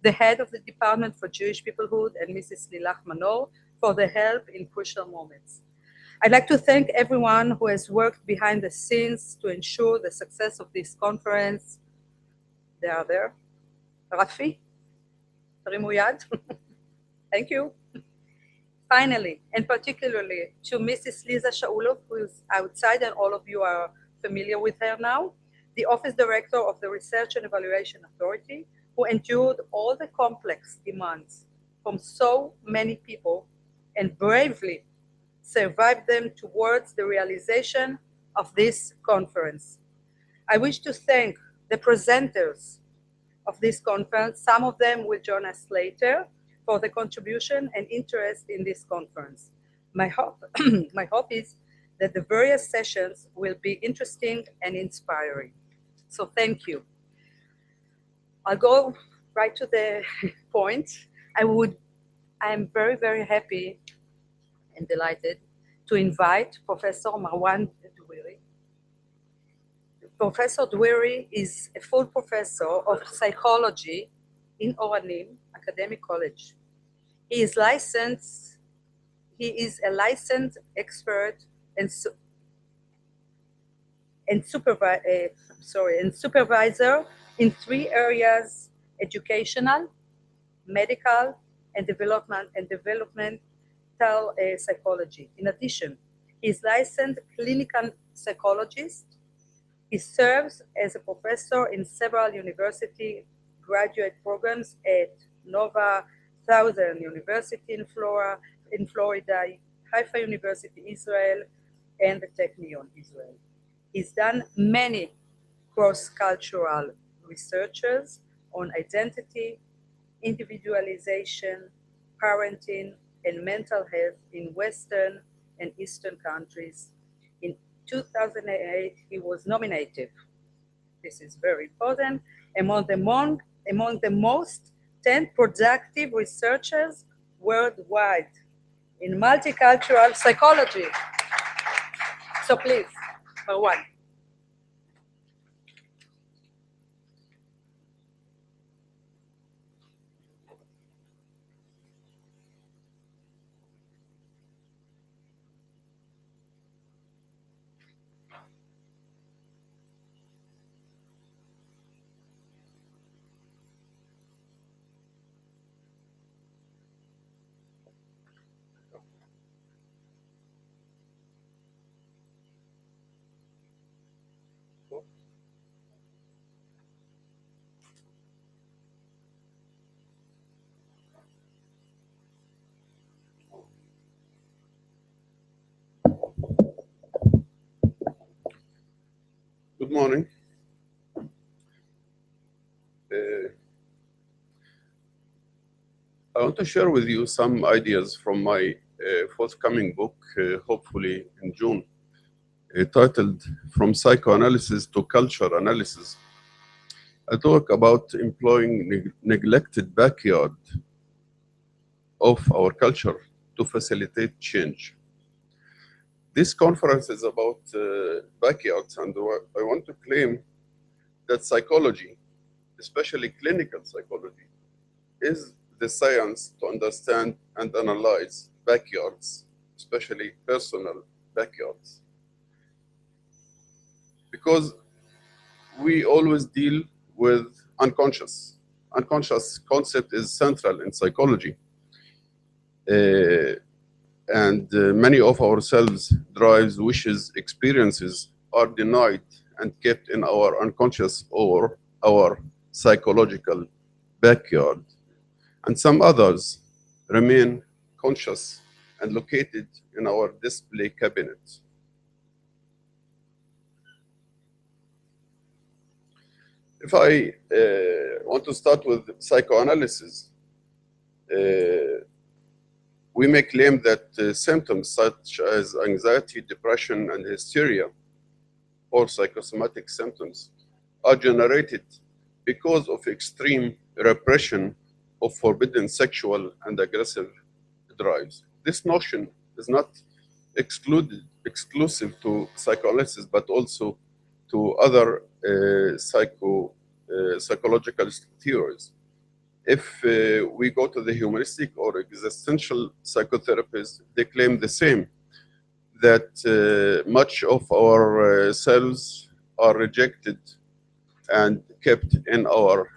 the head of the Department for Jewish Peoplehood, and Mrs. Lilach Manor for their help in crucial moments. I'd like to thank everyone who has worked behind the scenes to ensure the success of this conference. They are there. Rafi, tarimu yad. Thank you. Finally, and particularly to Mrs. Lisa Shaulov, who is outside and all of you are familiar with her now, the Office Director of the Research and Evaluation Authority, who endured all the complex demands from so many people and bravely survived them towards the realization of this conference. I wish to thank the presenters of this conference. Some of them will join us later for the contribution and interest in this conference. My hope is that the various sessions will be interesting and inspiring. So thank you. I'll go right to the point. I am very, very happy and delighted to invite Professor Marwan Doueiri. Professor Doueiri is a full professor of psychology in Oranim Academic College. He is a licensed expert and supervisor in 3 areas: educational, medical, and developmental psychology. In addition, he is licensed clinical psychologist. He serves as a professor in several university graduate programs at Nova Southern University in Florida, Haifa University, Israel, and the Technion, Israel. He's done many cross-cultural researches on identity, individualization, parenting, and mental health in Western and Eastern countries. In 2008, he was nominated, this is very important, among the most 10 productive researchers worldwide in multicultural psychology. So please, Marwan. Good morning. I want to share with you some ideas from my forthcoming book, hopefully in June, titled From Psychoanalysis to Culture Analysis. I talk about employing neglected backyard of our culture to facilitate change. This conference is about backyards, and I want to claim that psychology, especially clinical psychology, is the science to understand and analyze backyards, especially personal backyards. Because we always deal with unconscious. Unconscious concept is central in psychology. Many of our selves, drives, wishes, experiences are denied and kept in our unconscious or our psychological backyard. And some others remain conscious and located in our display cabinet. If I want to start with psychoanalysis, we may claim that symptoms such as anxiety, depression, and hysteria, or psychosomatic symptoms, are generated because of extreme repression of forbidden sexual and aggressive drives. This notion is not exclusive to psychoanalysis, but also to other psychological theories. if we go to the humanistic or existential psychotherapies, they claim the same, that much of our selves are rejected and kept in our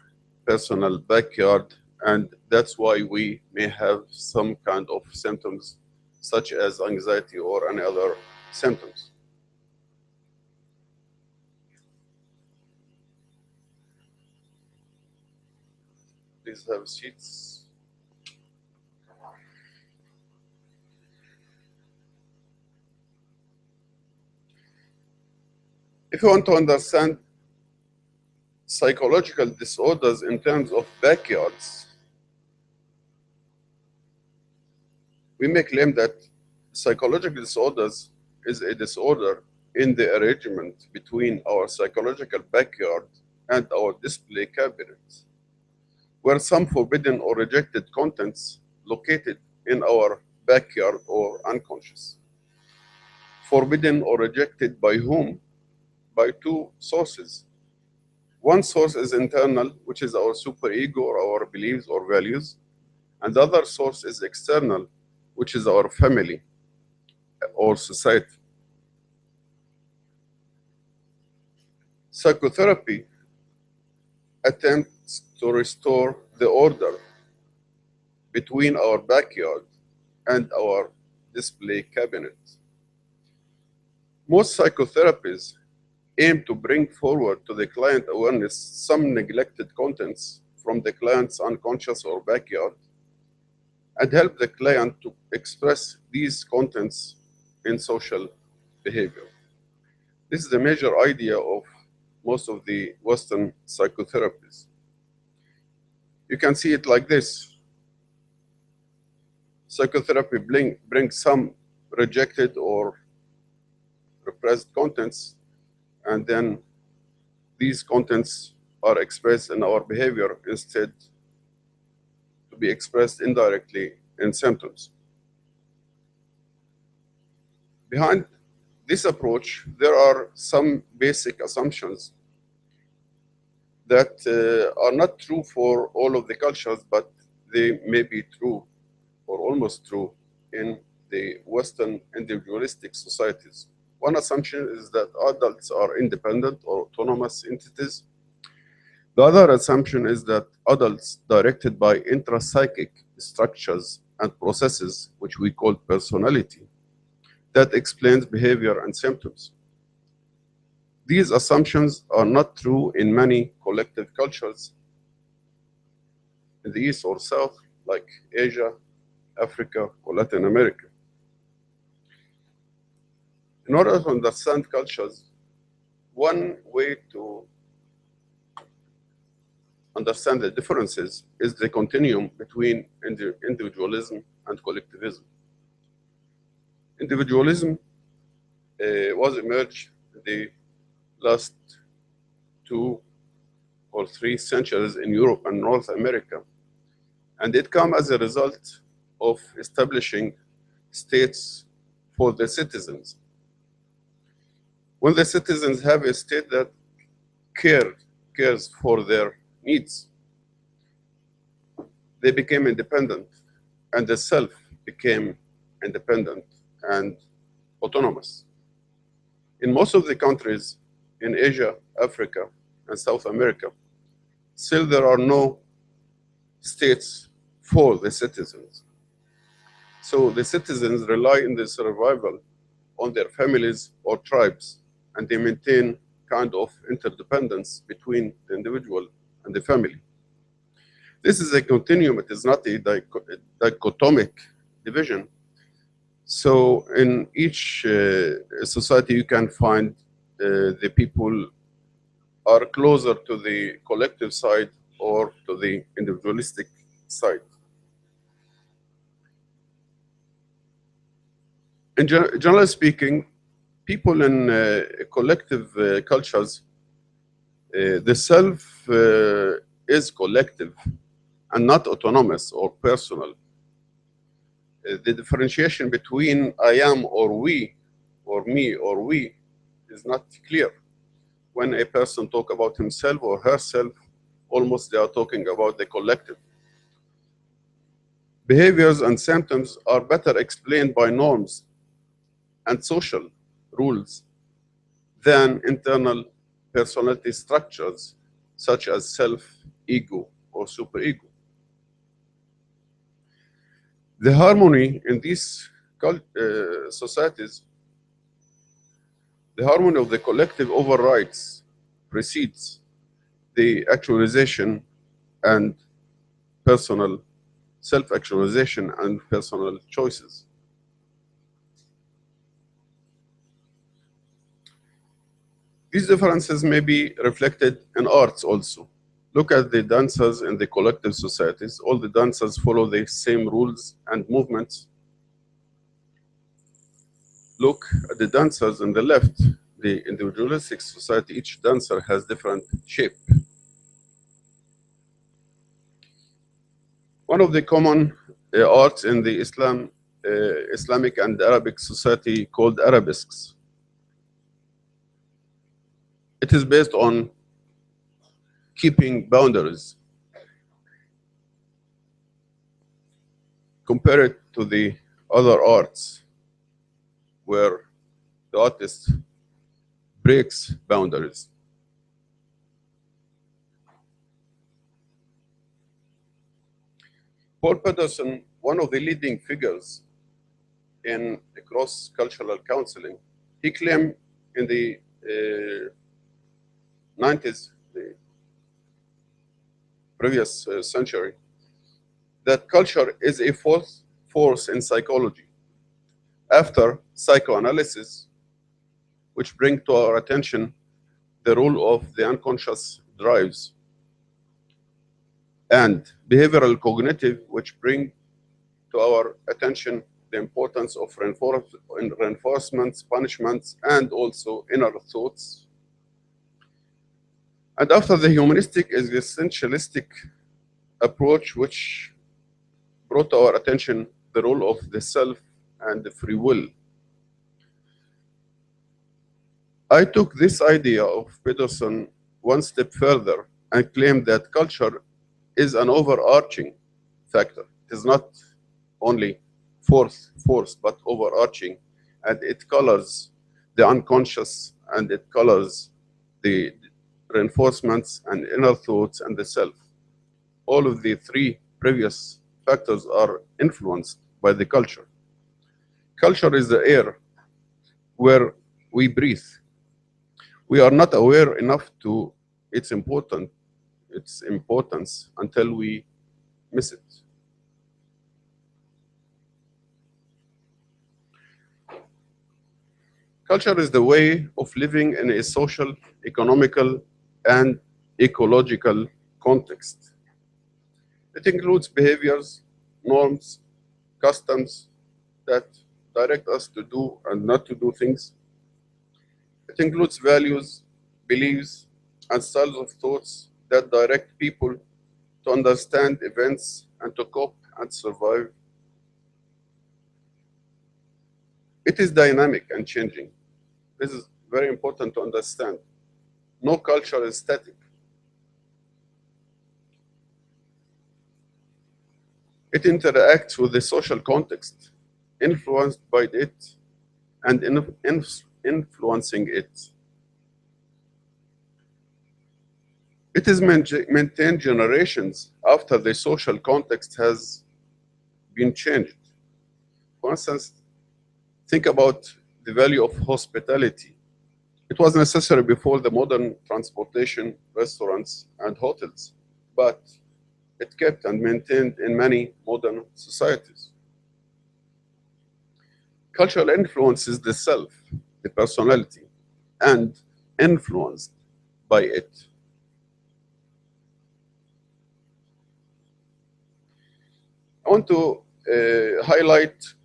personal backyard, and that's why we may have some kind of symptoms such as anxiety or any other symptoms. Please have seats. If you want to understand psychological disorders in terms of backyards, we may claim that psychological disorders is a disorder in the arrangement between our psychological backyard and our display cabinet, where some forbidden or rejected contents located in our backyard or unconscious. Forbidden or rejected by whom? By two sources. One source is internal, which is our superego or our beliefs or values, and the other source is external, which is our family or society. Psychotherapy attempts to restore the order between our backyard and our display cabinet. Most psychotherapies aim to bring forward to the client awareness some neglected contents from the client's unconscious or backyard and help the client to express these contents in social behavior. This is the major idea of most of the Western psychotherapies. You can see it like this. Psychotherapy brings some rejected or repressed contents, and then these contents are expressed in our behavior instead to be expressed indirectly in symptoms. Behind this approach, there are some basic assumptions that are not true for all of the cultures, but they may be true or almost true in the Western individualistic societies. One assumption is that adults are independent or autonomous entities. The other assumption is that adults directed by intrapsychic structures and processes, which we call personality, that explains behavior and symptoms. These assumptions are not true in many collective cultures in the East or South, like Asia, Africa, or Latin America. In order to understand cultures, one way to understand the differences is the continuum between individualism and collectivism. Individualism was emerged in the last 2 or 3 centuries in Europe and North America, and it came as a result of establishing states for the citizens. When the citizens have a state that cares for their needs, they became independent, and the self became independent and autonomous. In most of the countries in Asia, Africa, and South America, still there are no states for the citizens. So the citizens rely in their survival on their families or tribes, and they maintain kind of interdependence between the individual and the family. This is a continuum, it is not a dichotomic division. So in each society you can find the people are closer to the collective side or to the individualistic side. In generally speaking, people in collective cultures, the self is collective and not autonomous or personal. The differentiation between I am or we, or me or we, is not clear. When a person talks about himself or herself, almost they are talking about the collective. Behaviors and symptoms are better explained by norms and social rules than internal personality structures such as self, ego, or superego. The harmony in these societies, the harmony of the collective overrides precedes the actualization and personal self-actualization and personal choices. These differences may be reflected in arts also. Look at the dancers in the collective societies. All the dancers follow the same rules and movements. Look at the dancers on the left, the individualistic society. Each dancer has different shape. One of the common arts in the Islamic and Arabic society called arabesques. It is based on keeping boundaries. Compare it to the other arts where the artist breaks boundaries. Paul Pedersen, one of the leading figures in cross-cultural counseling, he claimed in the 90s, the previous century, that culture is a fourth force in psychology, after psychoanalysis, which bring to our attention the role of the unconscious drives, and behavioral cognitive, which bring to our attention the importance of reinforcements, punishments, and also inner thoughts. And after the humanistic existentialistic approach, which brought to our attention the role of the self and the free will. I took this idea of Pedersen one step further and claimed that culture is an overarching factor. It is not only fourth force, but overarching, and it colors the unconscious, and it colors the reinforcements and inner thoughts and the self. All of the three previous factors are influenced by the culture. Culture is the air where we breathe. We are not aware enough to its importance until we miss it. Culture is the way of living in a social, economical, and ecological context. It includes behaviors, norms, customs that direct us to do and not to do things. It includes values, beliefs, and styles of thoughts that direct people to understand events and to cope and survive. It is dynamic and changing. This is very important to understand. No culture is static. It interacts with the social context, influenced by it, and influencing it. It is maintained generations after the social context has been changed. For instance, think about the value of hospitality. It was necessary before the modern transportation, restaurants, and hotels, but it kept and maintained in many modern societies. Cultural influences the self, the personality, and influenced by it. I want to highlight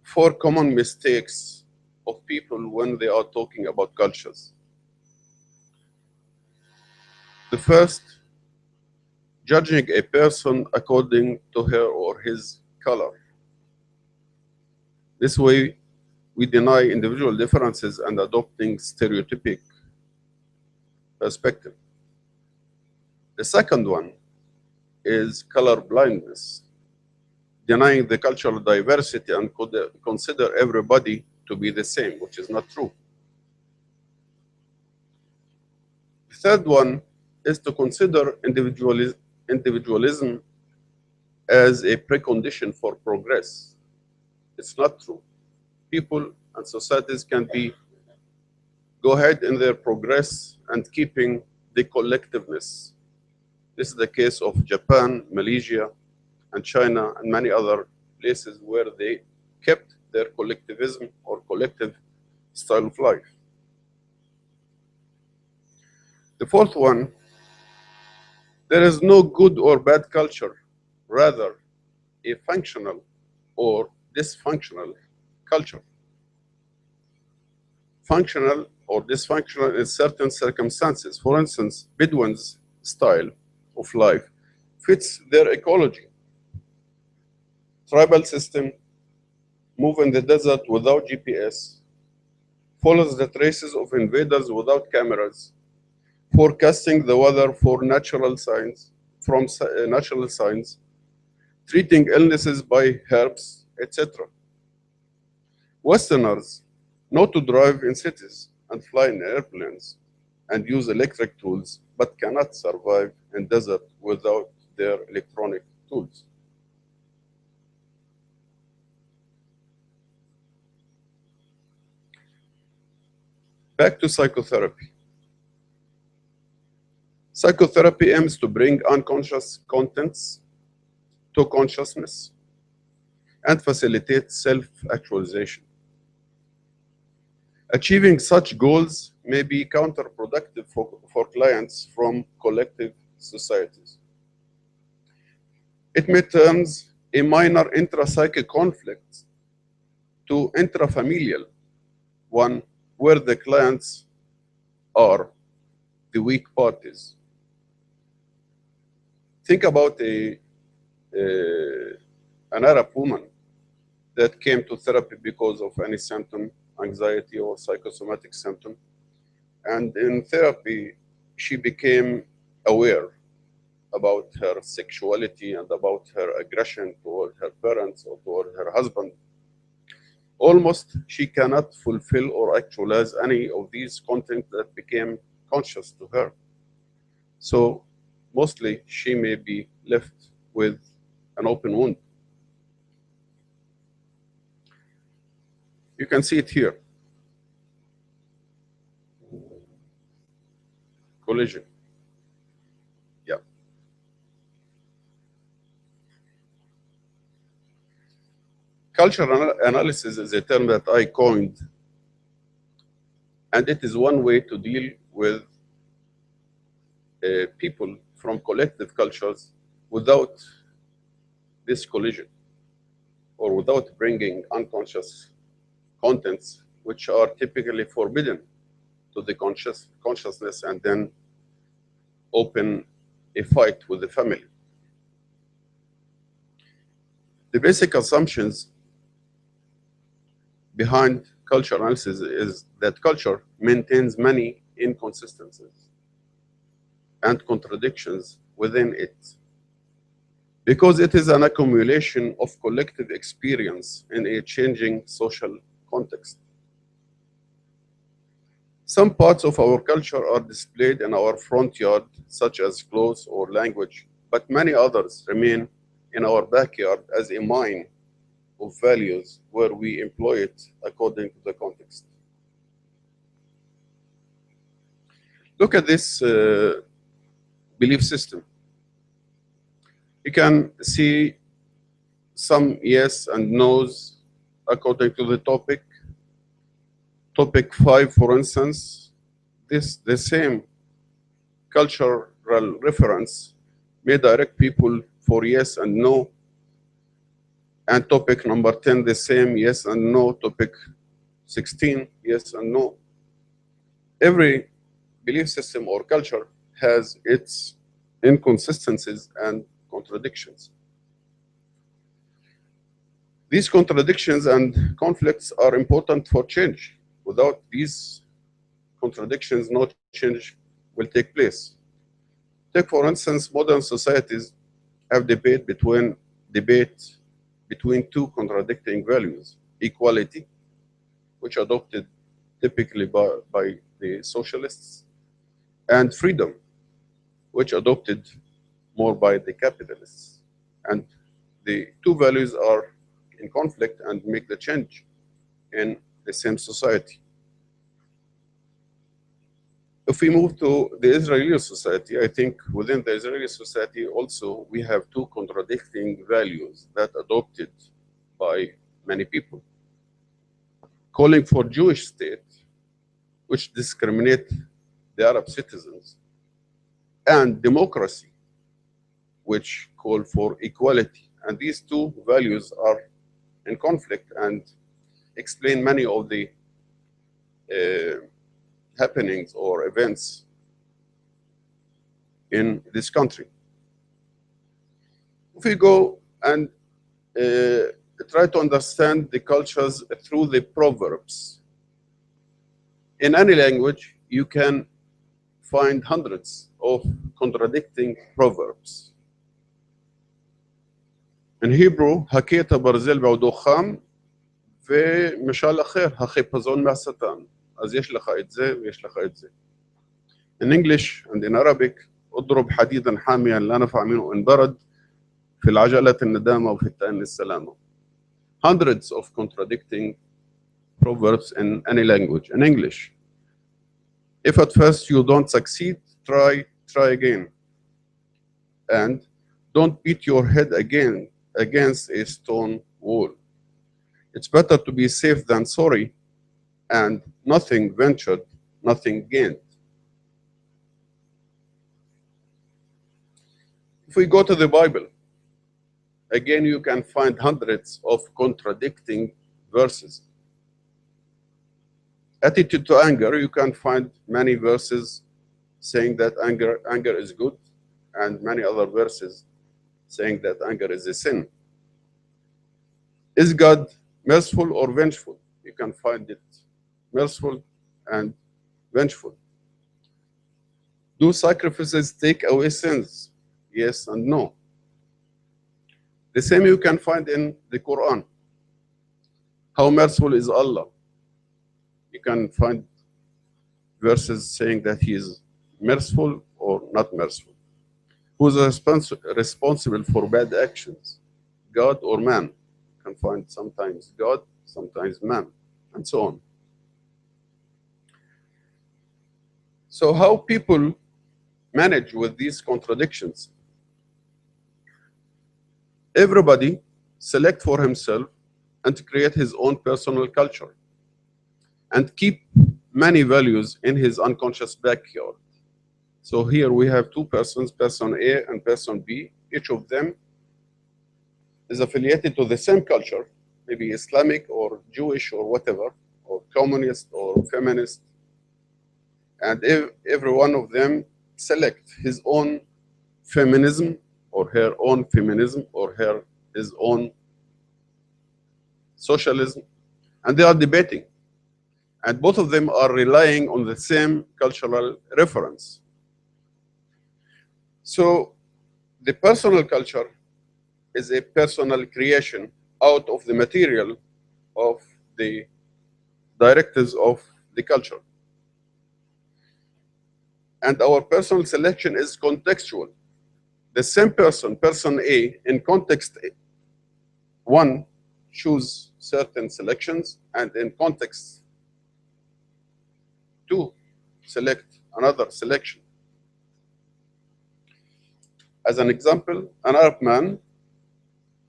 4 common mistakes of people when they are talking about cultures. The first, judging a person according to her or his color. This way, we deny individual differences and adopting stereotypic perspective. The second one is color blindness, denying the cultural diversity and could consider everybody to be the same, which is not true. The third one is to consider individualism as a precondition for progress. It's not true. People and societies can go ahead in their progress and keeping the collectiveness. This is the case of Japan, Malaysia, and China, and many other places where they kept their collectivism or collective style of life. The fourth one, there is no good or bad culture, rather a functional or dysfunctional culture. Functional or dysfunctional in certain circumstances. For instance, Bedouins' style of life fits their ecology. Tribal system, move in the desert without GPS, follows the traces of invaders without cameras, forecasting the weather for natural signs, treating illnesses by herbs, etc. Westerners know to drive in cities and fly in airplanes and use electric tools, but cannot survive in desert without their electronic tools. Back to psychotherapy. Psychotherapy aims to bring unconscious contents to consciousness and facilitate self-actualization. Achieving such goals may be counterproductive for clients from collective societies. It may turn a minor intrapsychic conflict to intrafamilial one where the clients are the weak parties. Think about an Arab woman that came to therapy because of any symptom, anxiety or psychosomatic symptom. And in therapy, she became aware about her sexuality and about her aggression toward her parents or toward her husband. Almost she cannot fulfill or actualize any of these content that became conscious to her. So mostly she may be left with an open wound. You can see it here. Collision. Yeah. Cultural analysis is a term that I coined, and it is one way to deal with people from collective cultures without this collision or without bringing unconscious contents which are typically forbidden to the consciousness and then open a fight with the family. The basic assumptions behind culture analysis is that culture maintains many inconsistencies and contradictions within it, because it is an accumulation of collective experience in a changing social context. Some parts of our culture are displayed in our front yard, such as clothes or language, but many others remain in our backyard as a mine of values where we employ it according to the context. Look at this belief system. You can see some yes and no's according to the topic. Topic 5, for instance, the same cultural reference may direct people for yes and no. And topic number 10, the same yes and no. Topic 16, yes and no. Every belief system or culture has its inconsistencies and contradictions. These contradictions and conflicts are important for change. Without these contradictions, no change will take place. Take, for instance, modern societies have debate between two contradicting values: equality, which adopted typically by the socialists, and freedom, which adopted more by the capitalists. And the two values are in conflict and make the change in the same society. If we move to the Israeli society, I think within the Israeli society also we have two contradicting values that adopted by many people. Calling for Jewish state, which discriminate the Arab citizens, and democracy, which call for equality. And these two values are in conflict and explain many of the happenings or events in this country. If we go and try to understand the cultures through the proverbs, in any language you can find hundreds of contradicting proverbs. In Hebrew, haketa barzel בעודו חם, ומשל אחר, החיפזון מהשטן. אז יש לך את זה ויש לך את זה. In English and in Arabic, اضرب حديدا حاميا لا نفع منه إن برد في العجلة الندامة وفي التأني السلامة. Hundreds of contradicting proverbs in any language. In English, if at first you don't succeed, try again. And don't beat your head again against a stone wall. It's better to be safe than sorry, and nothing ventured, nothing gained. If we go to the Bible, again you can find hundreds of contradicting verses. Attitude to anger, you can find many verses saying that anger is good, and many other verses saying that anger is a sin. Is God merciful or vengeful? You can find it merciful and vengeful. Do sacrifices take away sins? Yes and no. The same you can find in the Quran. How merciful is Allah? You can find verses saying that He is merciful or not merciful. Who is responsible for bad actions? God or man? You can find sometimes God, sometimes man, and so on. So how people manage with these contradictions? Everybody select for himself and to create his own personal culture and keep many values in his unconscious backyard. So here we have two persons, person A and person B. Each of them is affiliated to the same culture, maybe Islamic or Jewish or whatever, or communist or feminist. And every one of them select his own feminism or her own feminism or his own socialism, and they are debating. And both of them are relying on the same cultural reference. So the personal culture is a personal creation out of the material of the directives of the culture. And our personal selection is contextual. The same person, person A, in context one, choose certain selections, and in context two, select another selection. As an example, an Arab man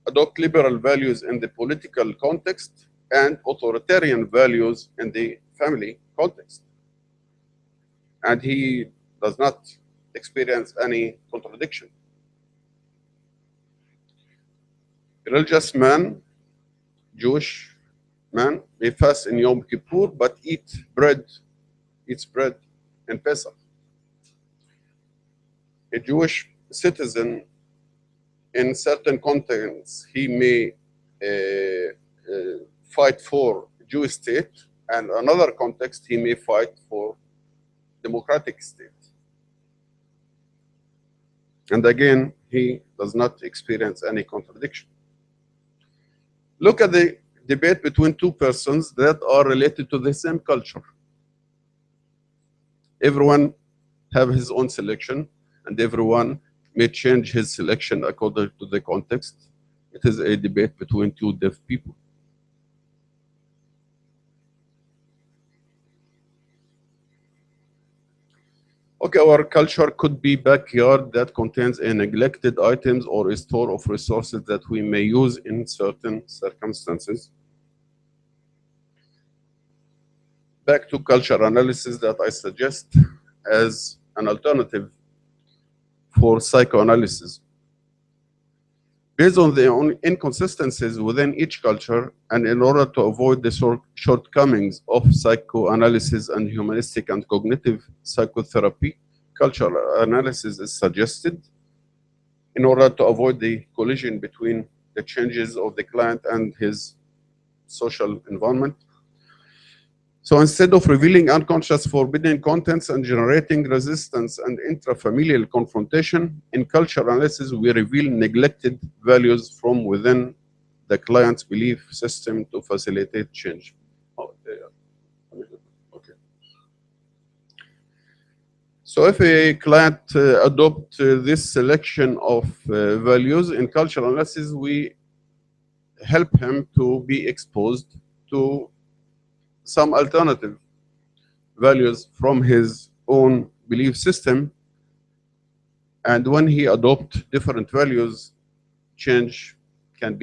adopt liberal values in the political context and authoritarian values in the family context. And he does not experience any contradiction. Religious man, Jewish man, may fast in Yom Kippur but eats bread in Pesach. A Jewish citizen, in certain contexts, he may fight for Jewish state, and another context he may fight for democratic state. And again, he does not experience any contradiction. Look at the debate between two persons that are related to the same culture. Everyone have his own selection, and everyone may change his selection according to the context. It is a debate between two deaf people. Okay, our culture could be backyard that contains a neglected items or a store of resources that we may use in certain circumstances. Back to culture analysis that I suggest as an alternative for psychoanalysis. Based on the inconsistencies within each culture, and in order to avoid the shortcomings of psychoanalysis and humanistic and cognitive psychotherapy, cultural analysis is suggested in order to avoid the collision between the changes of the client and his social environment. So instead of revealing unconscious forbidden contents and generating resistance and intrafamilial confrontation, in cultural analysis, we reveal neglected values from within the client's belief system to facilitate change. Okay. So if a client adopts this selection of values in cultural analysis, we help him to be exposed to some alternative values from his own belief system. And when he adopts different values, change can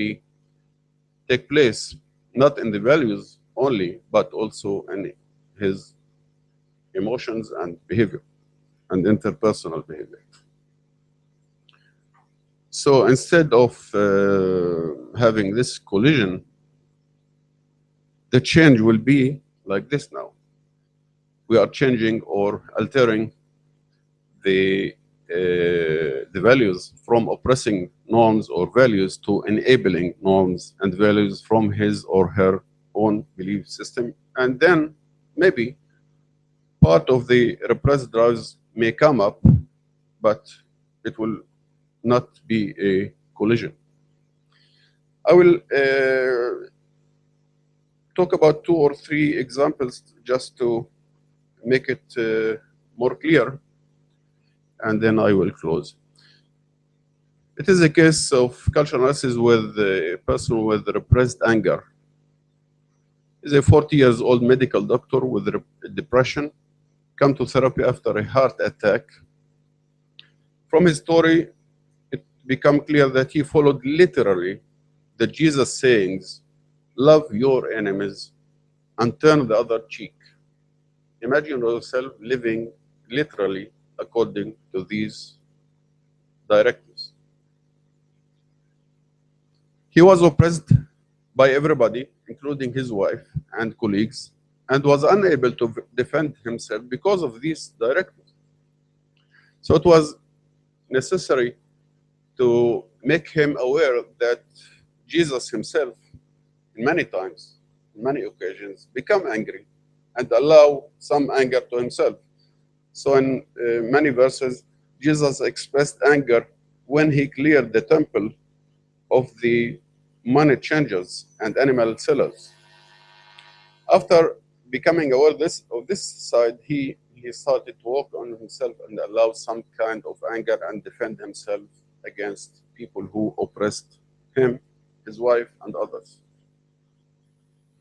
take place, not in the values only, but also in his emotions and behavior and interpersonal behavior. So instead of having this collision, the change will be like this now. We are changing or altering the values from oppressing norms or values to enabling norms and values from his or her own belief system. And then maybe part of the repressed drives may come up, but it will not be a collision. I will talk about 2 or 3 examples just to make it more clear, and then I will close. It is a case of cultural analysis with a person with repressed anger. He's a 40 years old medical doctor with depression, come to therapy after a heart attack. From his story, it became clear that he followed literally the Jesus sayings, love your enemies and turn the other cheek. Imagine yourself living literally according to these directives. He was oppressed by everybody, including his wife and colleagues, and was unable to defend himself because of these directives. So it was necessary to make him aware that Jesus himself, many times, many occasions, become angry and allow some anger to himself. So in many verses, Jesus expressed anger when he cleared the temple of the money changers and animal sellers. After becoming aware of this side, he started to work on himself and allow some kind of anger and defend himself against people who oppressed him, his wife, and others.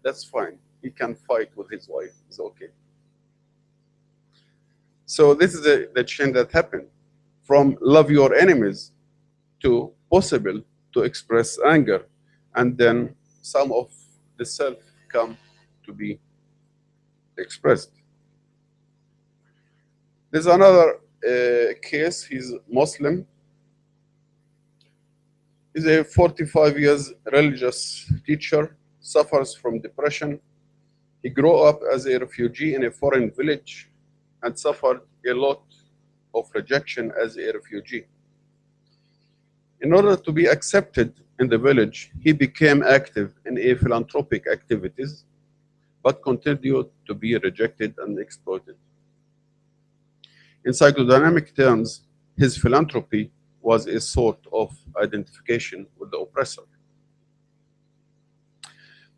That's fine. He can fight with his wife. It's okay. So this is the change that happened from love your enemies to possible to express anger, and then some of the self come to be expressed. There's another case. He's Muslim. He's a 45 years religious teacher, suffers from depression. He grew up as a refugee in a foreign village and suffered a lot of rejection as a refugee. In order to be accepted in the village, he became active in a philanthropic activities, but continued to be rejected and exploited. In psychodynamic terms, his philanthropy was a sort of identification with the oppressor.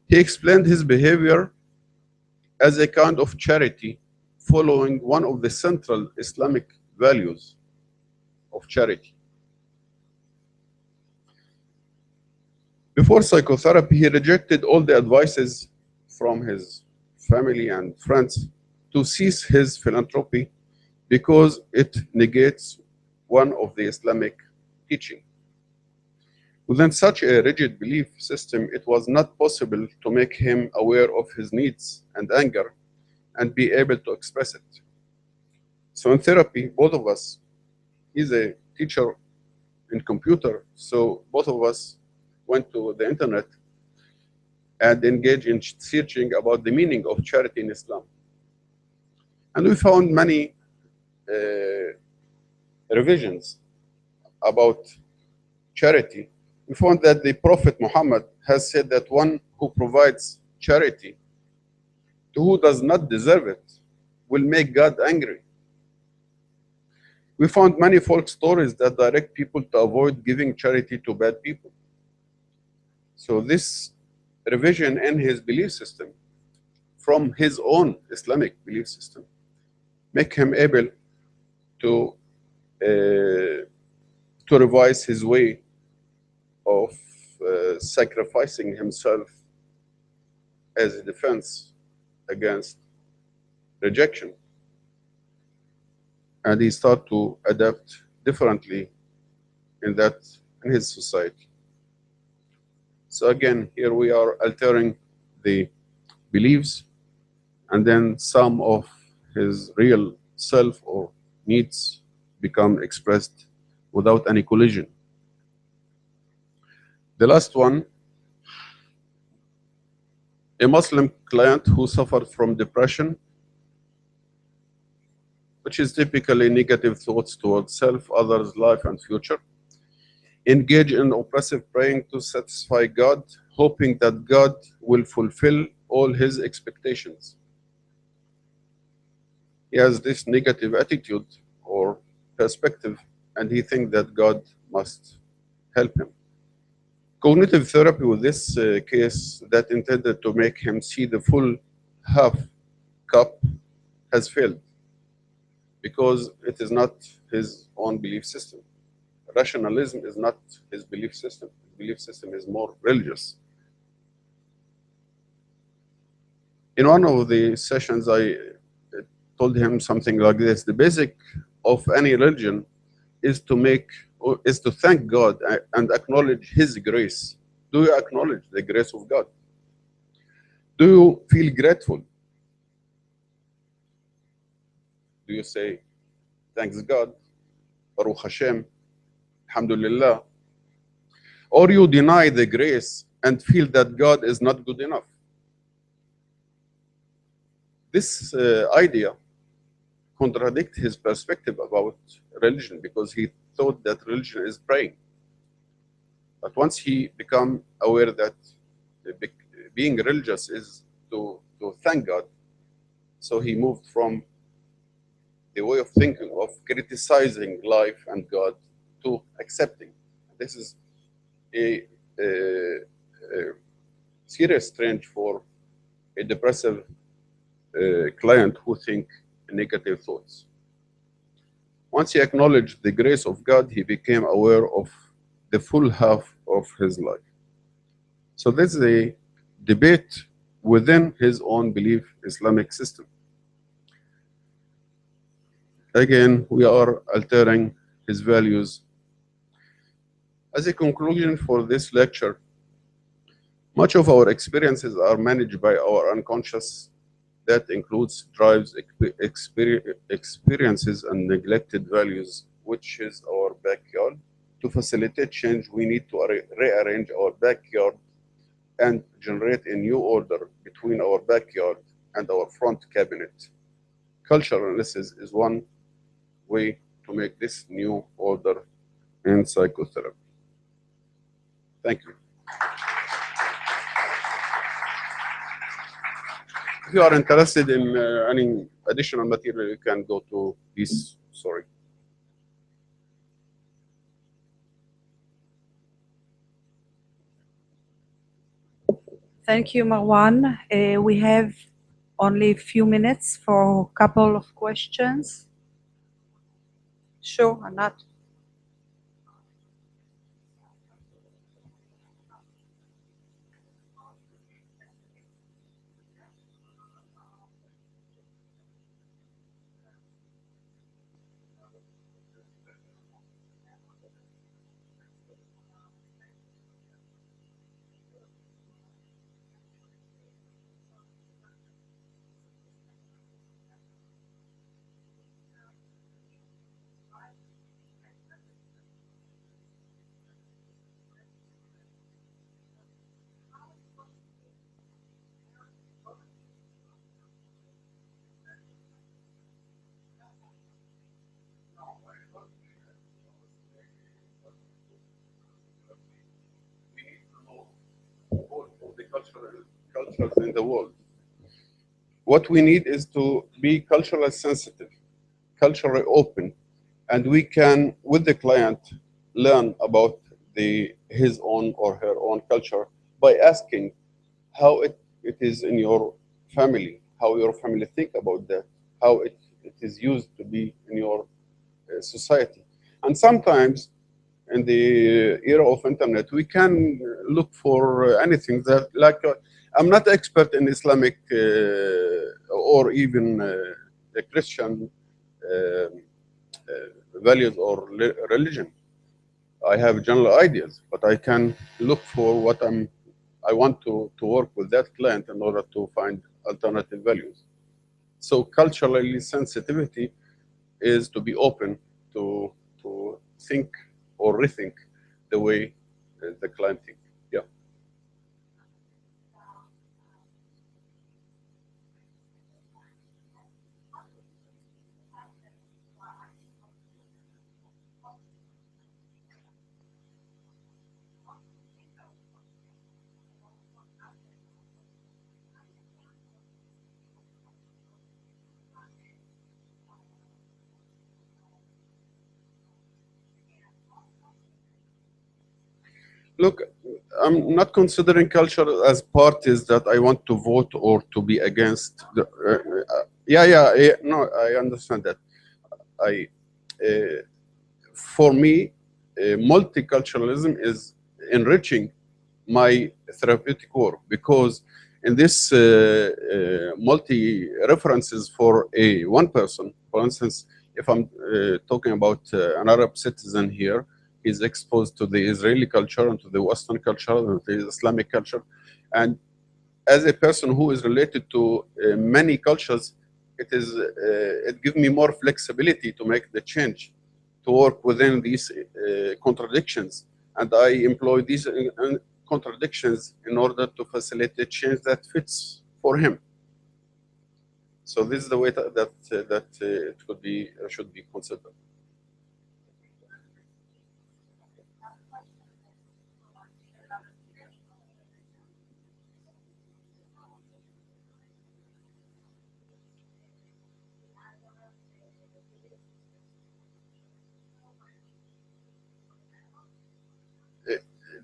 He explained his behavior as a kind of charity, following one of the central Islamic values of charity. Before psychotherapy, he rejected all the advices from his family and friends to cease his philanthropy because it negates one of the Islamic teaching. Within such a rigid belief system, it was not possible to make him aware of his needs and anger and be able to express it. So in therapy, both of us, he's a teacher in computer, so both of us went to the internet and engaged in searching about the meaning of charity in Islam. And we found many revisions about charity. We found that the Prophet Muhammad has said that one who provides charity to who does not deserve it will make God angry. We found many folk stories that direct people to avoid giving charity to bad people. So this revision in his belief system from his own Islamic belief system make him able to revise his way of sacrificing himself as a defense against rejection. And he started to adapt differently in his society. So again, here we are altering the beliefs, and then some of his real self or needs become expressed without any collision. The last one, a Muslim client who suffered from depression, which is typically negative thoughts towards self, others, life, and future. Engage in oppressive praying to satisfy God, hoping that God will fulfill all his expectations. He has this negative attitude or perspective, and he thinks that God must help him. Cognitive therapy with this case that intended to make him see the full half cup has failed because it is not his own belief system. Rationalism is not his belief system. His belief system is more religious. In one of the sessions, I told him something like this: the basic of any religion is to thank God and acknowledge His grace. Do you acknowledge the grace of God? Do you feel grateful? Do you say, thanks God, Baruch Hashem, Alhamdulillah? Or you deny the grace and feel that God is not good enough? This idea contradicts his perspective about religion, because he thought that religion is praying. But once he became aware that being religious is to thank God, so he moved from the way of thinking of criticizing life and God to accepting. This is a serious change for a depressive client who think negative thoughts. Once he acknowledged the grace of God, he became aware of the full half of his life. So this is a debate within his own belief Islamic system. Again, we are altering his values. As a conclusion for this lecture, much of our experiences are managed by our unconscious. That includes drives, experiences, and neglected values, which is our backyard. To facilitate change, we need to rearrange our backyard and generate a new order between our backyard and our front cabinet. Cultural analysis is one way to make this new order in psychotherapy. Thank you. If you are interested in any additional material, you can go to this. Sorry. Thank you, Marwan. We have only a few minutes for a couple of questions. Sure, Anat. All of the cultures in the world. What we need is to be culturally sensitive, culturally open, and we can, with the client, learn about his own or her own culture by asking how it is in your family, how your family think about that, how it is used to be in your society. And sometimes in the era of internet, we can look for anything that, like, I'm not expert in Islamic or even Christian values or religion. I have general ideas, but I can look for what I want to work with that client in order to find alternative values. So culturally sensitivity is to be open to think or rethink the way the client thinks. Yeah. Look, I'm not considering culture as parties that I want to vote or to be against. Yeah, no, I understand that. For me, multiculturalism is enriching my therapeutic work, because in this multi references for one person, for instance, if I'm talking about an Arab citizen here, is exposed to the Israeli culture and to the Western culture and the Islamic culture. And as a person who is related to many cultures, it gives me more flexibility to make the change, to work within these contradictions. And I employ these contradictions in order to facilitate change that fits for him. So this is the way that it should be considered.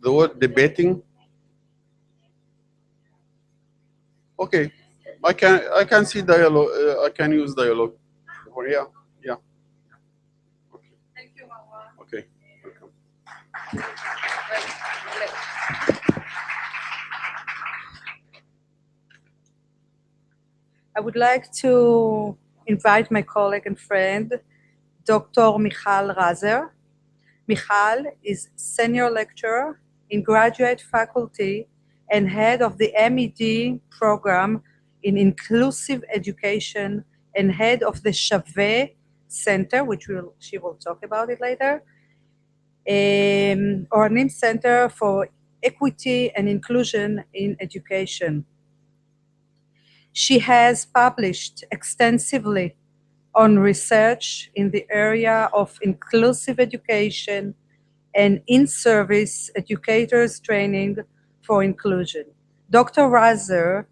The word debating. Okay, I can see dialogue. I can use dialogue. Yeah. Okay. Thank you, Marwan. Okay. Welcome. I would like to invite my colleague and friend, Dr. Michal Razer. Michal is senior lecturer in graduate faculty and head of the MED program in inclusive education and head of the Shaveh Center, which she will talk about it later, Oranim Center for Equity and Inclusion in Education. She has published extensively on research in the area of inclusive education and in-service educators training for inclusion. Dr. Razer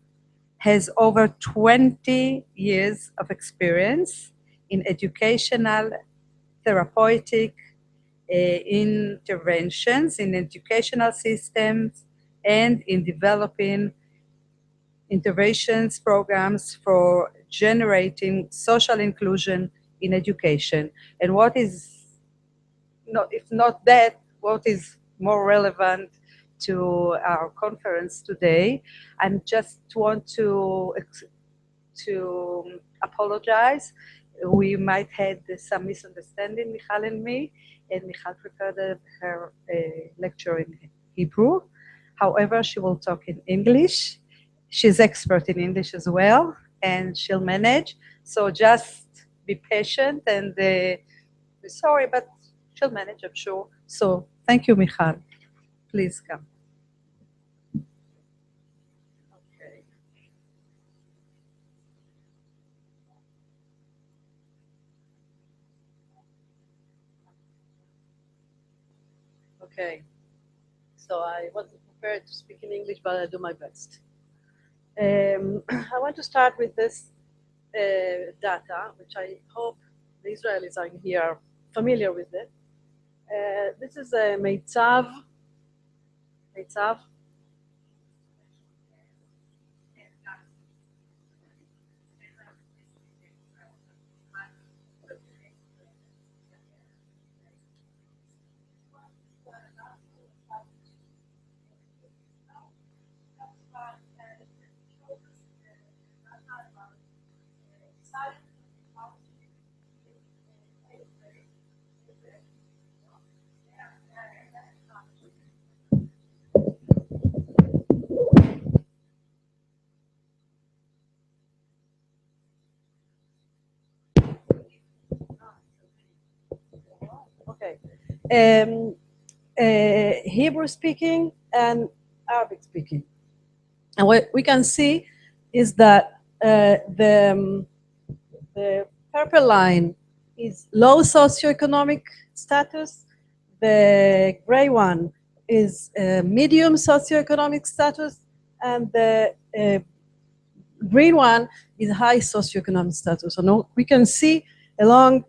has over 20 years of experience in educational, therapeutic interventions in educational systems and in developing interventions programs for generating social inclusion in education. And what is, if not that, what is more relevant to our conference today? I just want to apologize. We might had some misunderstanding, Michal and me, and Michal prepared her lecture in Hebrew. However, she will talk in English. She's expert in English as well, and she'll manage. So just be patient, and sorry, but she'll manage, I'm sure. So thank you, Michal. Please come. Okay. Okay. So I wasn't prepared to speak in English, but I'll do my best. I want to start with this data, which I hope the Israelis are here familiar with it. This is a מיצב. Okay. Hebrew speaking and Arabic speaking. And what we can see is that the purple line is low socioeconomic status. The gray one is medium socioeconomic status, and the green one is high socioeconomic status. So now we can see along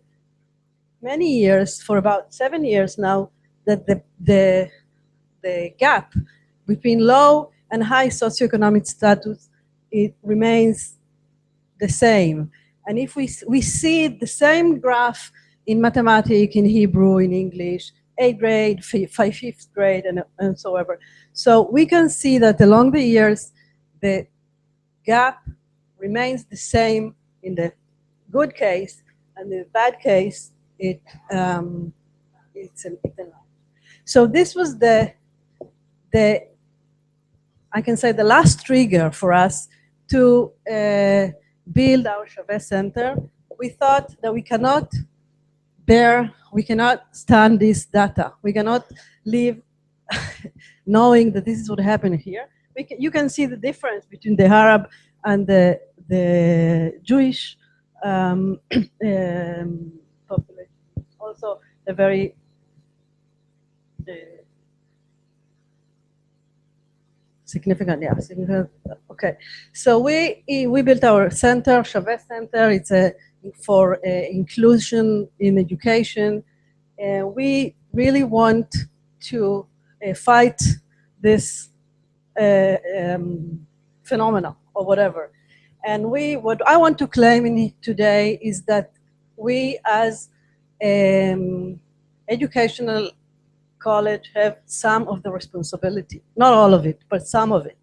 many years, for about 7 years now, that the gap between low and high socioeconomic status, it remains the same. And if we see the same graph in mathematics, in Hebrew, in English, 8th grade, 5th grade, and so ever. So we can see that along the years, the gap remains the same in the good case, and in the bad case, it's a lot. So this was the I can say the last trigger for us to build our Shaveh Center. We thought that we cannot stand this data. We cannot live knowing that this is what happened here. You can see the difference between the Arab and the Jewish population. Also a very significant, yeah, significant. Okay, so we built our center, Shaveh Center. It's for inclusion in education. We really want to fight this phenomena or whatever. And what I want to claim today is that we as educational college have some of the responsibility, not all of it, but some of it.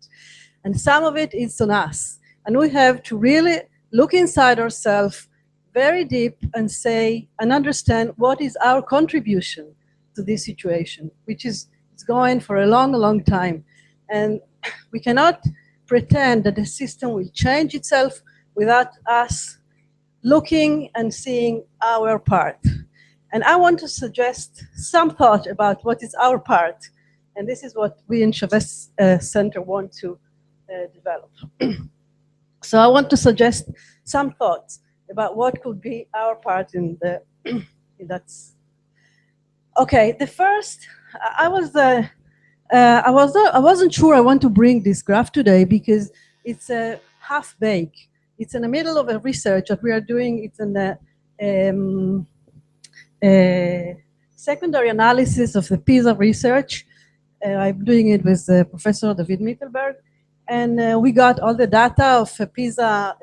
And some of it is on us. And we have to really look inside ourselves very deep and say and understand what is our contribution to this situation, which is going for a long, long time. And we cannot pretend that the system will change itself without us looking and seeing our part. And I want to suggest some thought about what is our part. And this is what we in Shaveh Center want to develop. So I want to suggest some thoughts about what could be our part in that. Okay, the first, I wasn't sure I want to bring this graph today because it's a half-baked. It's in the middle of a research that we are doing. It's in the secondary analysis of the PISA research. I'm doing it with Professor David Mittelberg. and we got all the data of PISA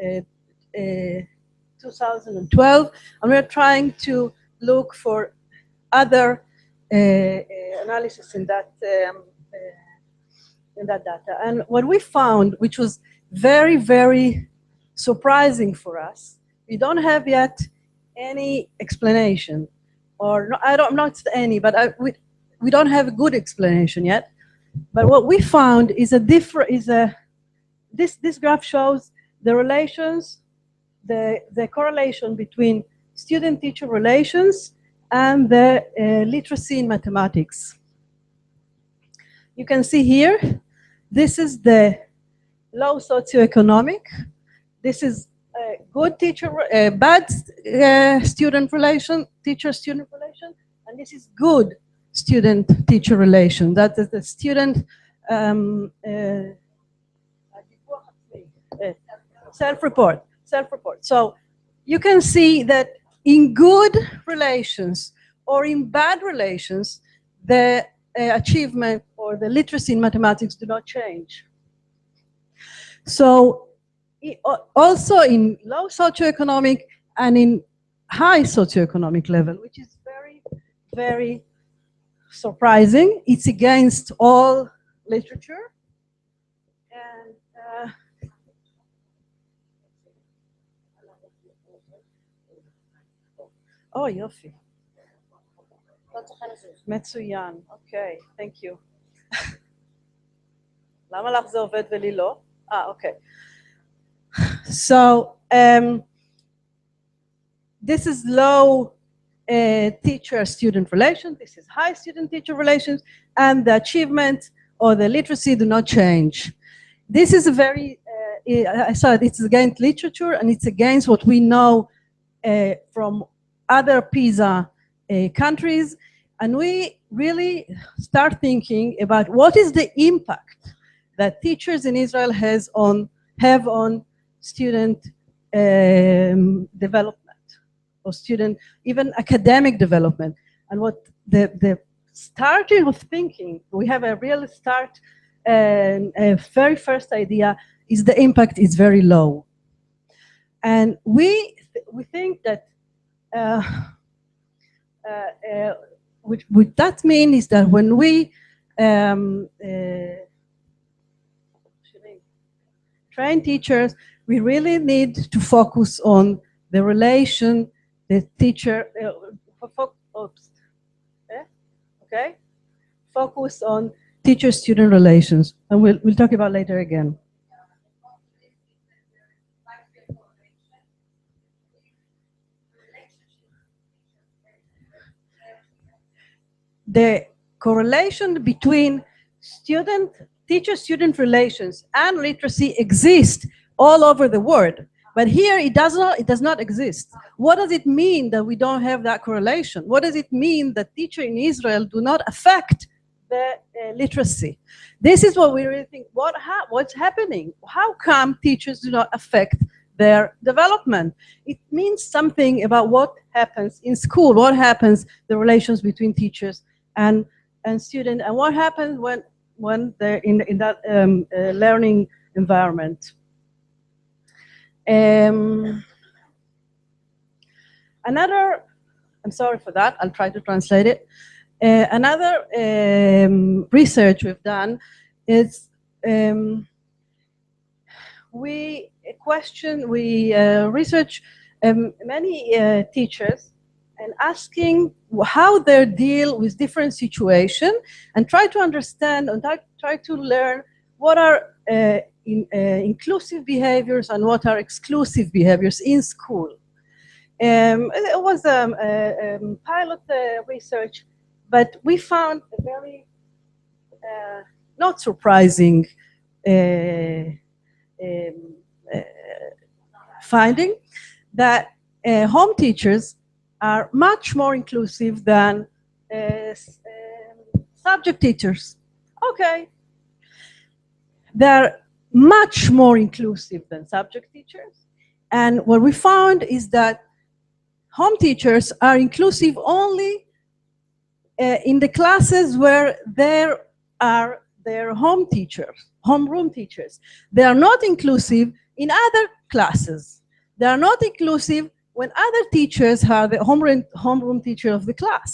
2012, and we're trying to look for other analysis in that data. And what we found, which was very, very surprising for us, we don't have yet any explanation, or not any, but we don't have a good explanation yet. But what we found is this graph shows the relations, the correlation between student-teacher relations and the literacy in mathematics. You can see here, this is the low socioeconomic. This is a good teacher, bad student relation, teacher-student relation, and this is good student-teacher relation. That is the student self-report. So you can see that in good relations or in bad relations, the achievement or the literacy in mathematics do not change. So also in low socioeconomic and in high socioeconomic level, which is very, very surprising. It's against all literature. And oh, יופי. מצוין, אוקיי, thank you. למה לך זה עובד ולי לא? אוקיי. So, this is low teacher-student relations, this is high student-teacher relations, and the achievement or the literacy do not change. This is a very, I said it's against literature, and it's against what we know from other PISA countries, and we really start thinking about what is the impact that teachers in Israel have on student development, or student, even academic development. And what the starting of thinking, we have a real start, a very first idea is the impact is very low. And we think that what that means is that when we train teachers, we really need to focus on the relation, the teacher, focus on teacher-student relations, and we'll talk about later again. The correlation between teacher-student relations and literacy exists all over the world, but here it does not exist. What does it mean that we don't have that correlation? What does it mean that teachers in Israel do not affect the literacy? This is what we really think. What's happening? How come teachers do not affect their development? It means something about what happens in school, what happens, the relations between teachers and students, and what happens when they're in that learning environment. Another, I'm sorry for that, I'll try to translate it. Another research we've done is we research many teachers and asking how they deal with different situations, and try to understand and try to learn what are inclusive behaviors and what are exclusive behaviors in school. It was a pilot research, but we found a very not surprising finding that home teachers are much more inclusive than subject teachers. Okay, they're much more inclusive than subject teachers, and what we found is that home teachers are inclusive only in the classes where there are their home teachers, homeroom teachers. They are not inclusive in other classes. They are not inclusive when other teachers are the homeroom teacher of the class.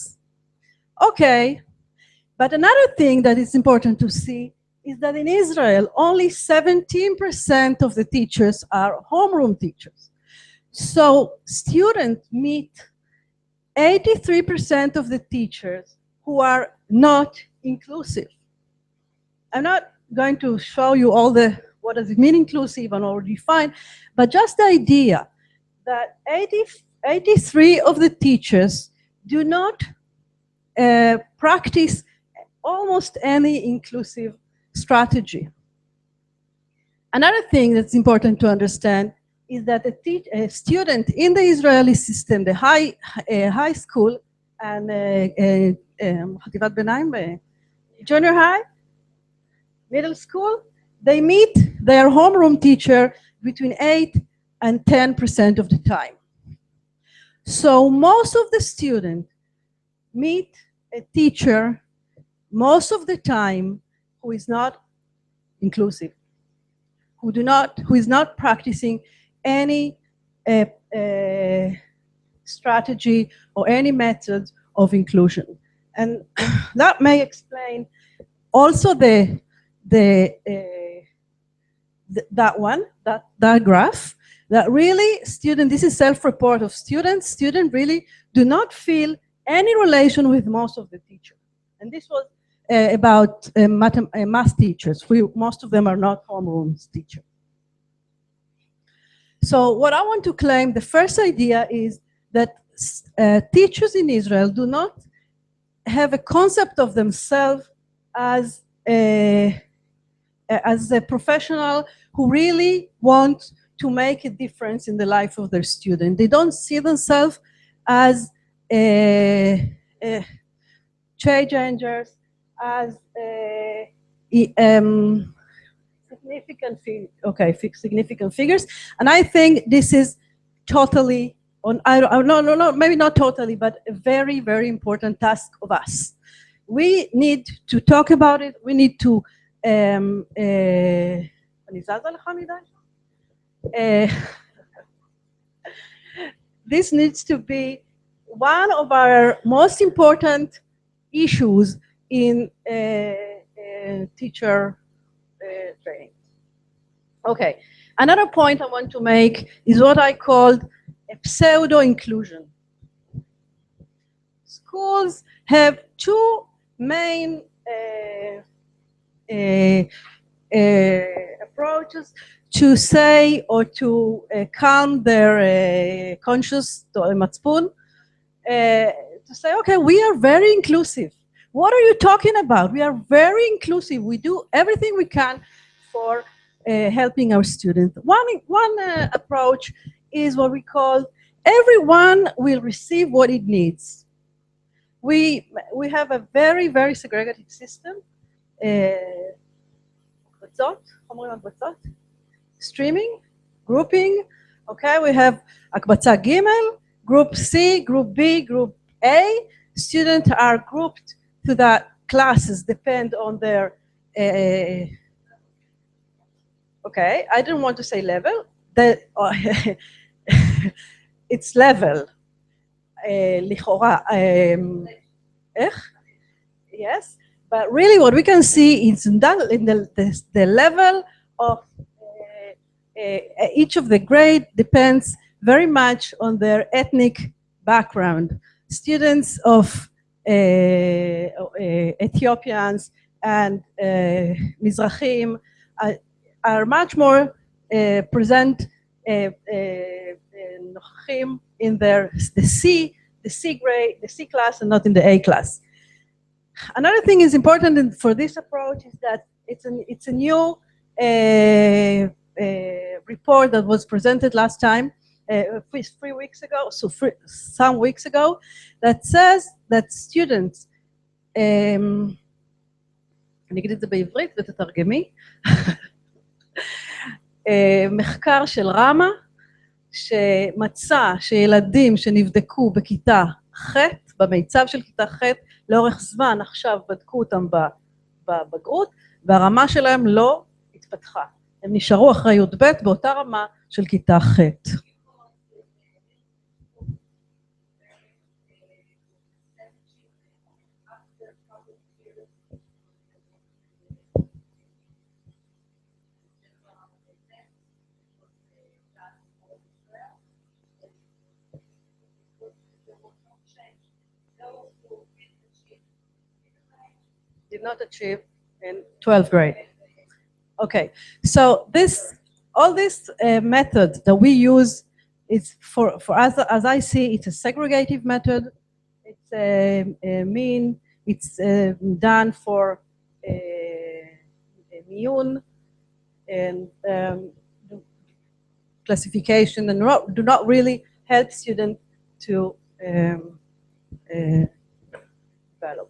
Okay, but another thing that is important to see is that in Israel, only 17% of the teachers are homeroom teachers. So students meet 83% of the teachers who are not inclusive. I'm not going to show you all the, what does it mean inclusive and already defined, but just the idea that 83 of the teachers do not practice almost any inclusive strategy. Another thing that's important to understand is that a student in the Israeli system, the high school and חטיבת ביניים, junior high, middle school, they meet their homeroom teacher between 8 and 10% of the time. So most of the students meet a teacher most of the time who is not inclusive, who is not practicing any strategy or any method of inclusion. And that may explain also that graph, that really this is self-report of students really do not feel any relation with most of the teachers. And this was about math teachers. Most of them are not homeroom teachers. So what I want to claim, the first idea is that teachers in Israel do not have a concept of themselves as a professional who really want to make a difference in the life of their student. They don't see themselves as change angels, as significant figures. And I think this is totally, maybe not totally, but a very, very important task of us. We need to talk about it. We need to this needs to be one of our most important issues in teacher training. Okay, another point I want to make is what I called a pseudo-inclusion. Schools have two main approaches to say or to calm their conscious matzpun, to say, okay, we are very inclusive. What are you talking about? We are very inclusive. We do everything we can for helping our students. One approach is what we call everyone will receive what it needs. We have a very, very segregated system. Streaming, grouping. Okay, we have הקבצה ג', group C, group B, group A. Students are grouped to that classes depend on their okay, I didn't want to say level. It's level. לכאורה. Yes, but really what we can see is in the level of each of the grade depends very much on their ethnic background. Students of Ethiopians and Mizrahim are much more present נוכחים in the C grade, the C class, and not in the A class. Another thing is important for this approach is that it's a new report that was presented last time, 3 weeks ago, some weeks ago, that says that students, אני אגיד את זה בעברית ותתרגמי, מחקר של רמה, שמצא שילדים שנבדקו בכיתה ח', במיצב של כיתה ח', לאורך זמן עכשיו בדקו אותם בבגרות, והרמה שלהם לא התפתחה. הם נשארו אחרי י"ב באותה רמה של כיתה ח'. Did not achieve in 12th grade. Okay, so all this method that we use is for us, as I see, it's a segregative method. It's a mean. It's done for immune and classification, and do not really help students to develop.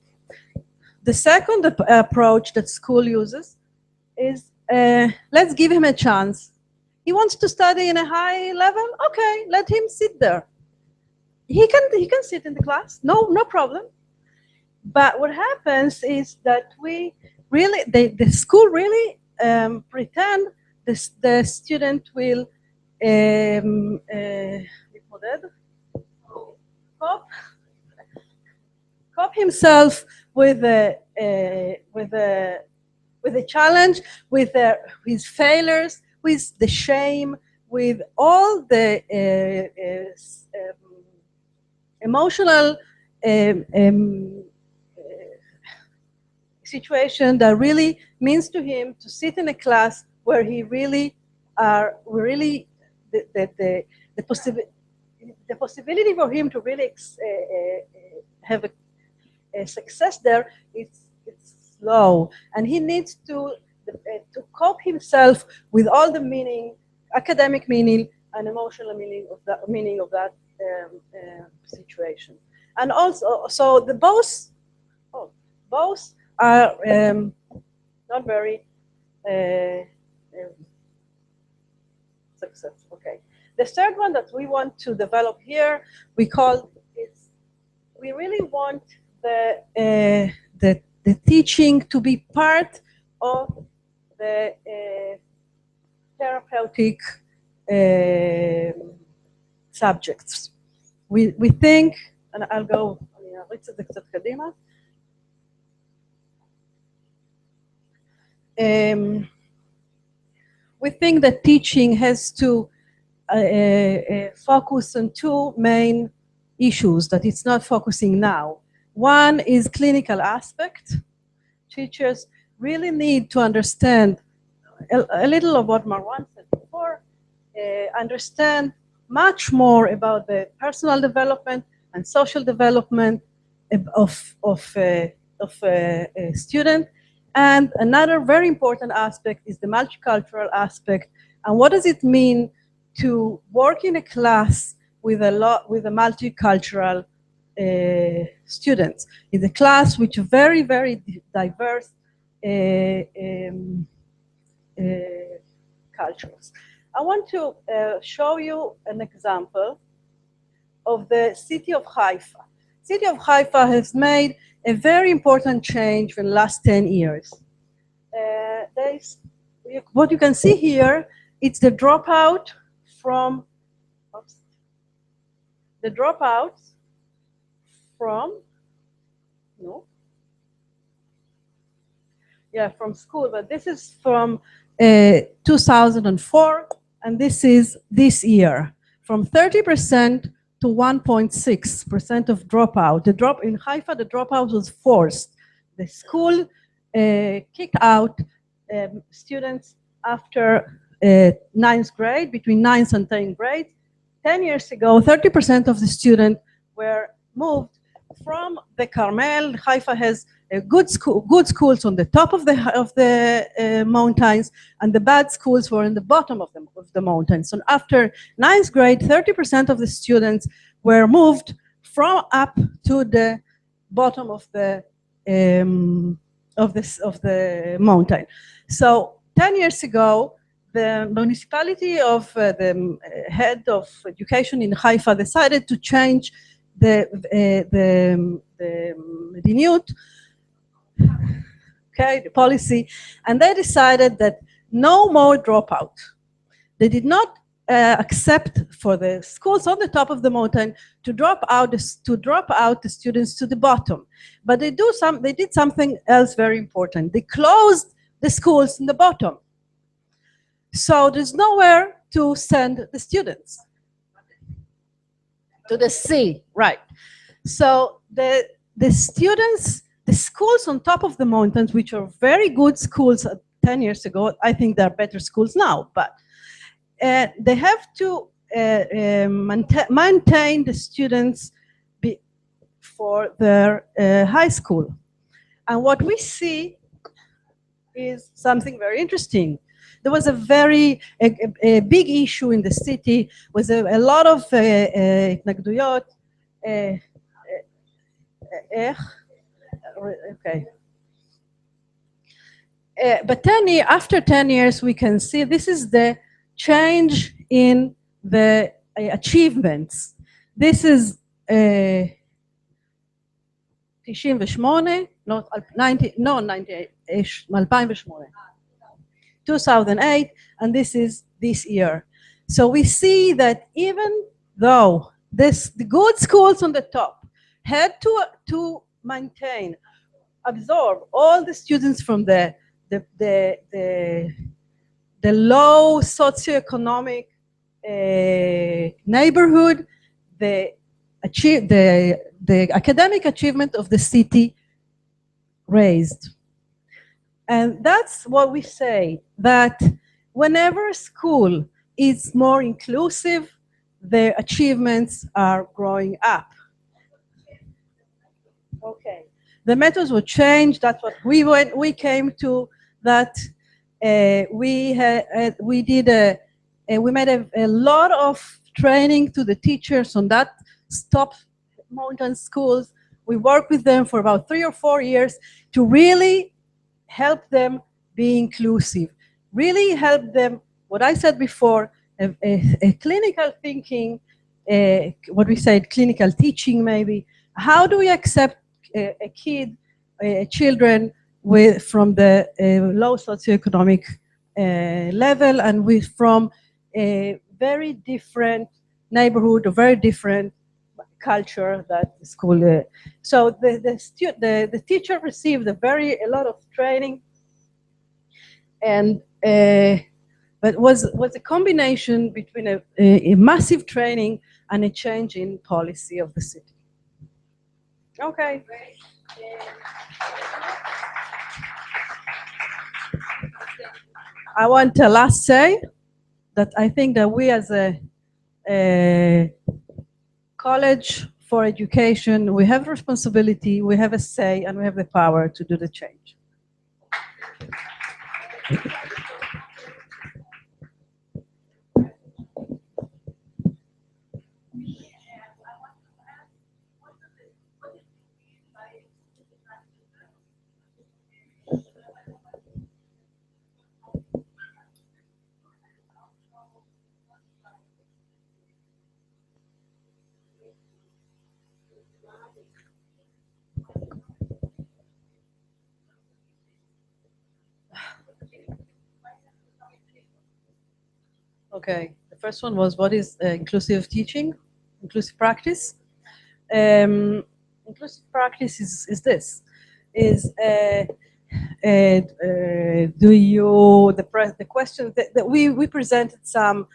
The second approach that school uses is let's give him a chance. He wants to study in a high level. Okay, let him sit there. He can sit in the class. No problem. But what happens is that the school really pretend the student will cope himself with a challenge, with his failures, with the shame, with all the emotional situation that really means to him to sit in a class where he the possibility for him to really have a success there, it's low, and he needs to cope himself with all the meaning, academic meaning and emotional meaning of that situation. And also, so the both are not very successful. Okay. The third one that we want to develop here, we really want the teaching to be part of the therapeutic subjects. We think, and I'll go, אריץ את זה קצת קדימה. We think that teaching has to focus on two main issues that it's not focusing now. One is clinical aspect. Teachers really need to understand a little of what Marwan said before, understand much more about the personal development and social development of a student. And another very important aspect is the multicultural aspect. And what does it mean to work in a class with a multicultural students? In a class which are very, very diverse cultures. I want to show you an example of the city of Haifa. City of Haifa has made a very important change in the last 10 years. What you can see here, it's the dropout from, from school, but this is from 2004, and this is this year, from 30% to 1.6% of dropout. The drop in Haifa, the dropout was forced. The school kicked out students after 9th grade, between 9th and 10th grade. 10 years ago, 30% of the students were moved from the Carmel. Haifa has good schools on the top of the mountains, and the bad schools were in the bottom of the mountains. So after 9th grade, 30% of the students were moved from up to the bottom of the mountain. So 10 years ago, the municipality of the head of education in Haifa decided to change the מדיניות, okay, the policy, and they decided that no more dropout. They did not accept for the schools on the top of the mountain to drop out the students to the bottom. But they did something else very important. They closed the schools in the bottom. So there's nowhere to send the students. To the sea, right. So the students, the schools on top of the mountains, which are very good schools 10 years ago, I think they're better schools now, but they have to maintain the students for their high school. And what we see is something very interesting. There was a big issue in the city, with a lot of התנגדויות. Okay. But after 10 years, we can see this is the change in the achievements. This is 98, not 90, no 98, 2008, and this is this year. So we see that even though the good schools on the top had to maintain, absorb all the students from the low socioeconomic neighborhood, the academic achievement of the city raised. And that's what we say, that whenever a school is more inclusive, their achievements are growing up. Okay. The methods were changed. That's what we came to, that we made a lot of training to the teachers on that top mountain schools. We worked with them for about 3 or 4 years to really help them be inclusive, really help them, what I said before, a clinical thinking, what we said, clinical teaching maybe. How do we accept children from the low socioeconomic level, and from a very different neighborhood or very different culture that the school. So the teacher received a lot of training, and but was a combination between a massive training and a change in policy of the city. Okay. I want to last say that I think that we as a college for education, we have responsibility, we have a say, and we have the power to do the change. Okay, the first one was, what is inclusive teaching, inclusive practice? Inclusive practice is this, the question that we presented some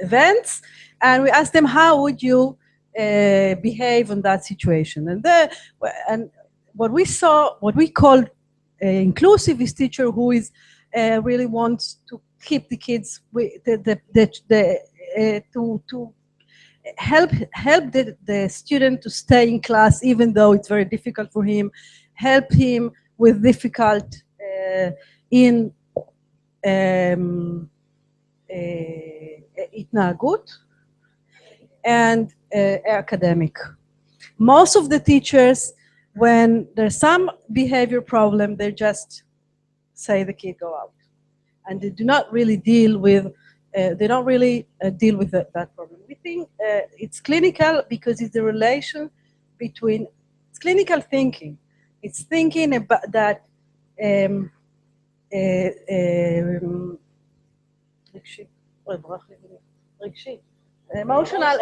events, and we asked them, how would you behave in that situation? And what we saw, what we called inclusive is teacher who is really wants to keep the kids to help the student to stay in class even though it's very difficult for him, help him with difficult in התנהגות and academic. Most of the teachers, when there's some behavior problem, they just say the kid go out, and they do not really deal with that problem. We think it's clinical because it's the relation between, it's clinical thinking. It's thinking about that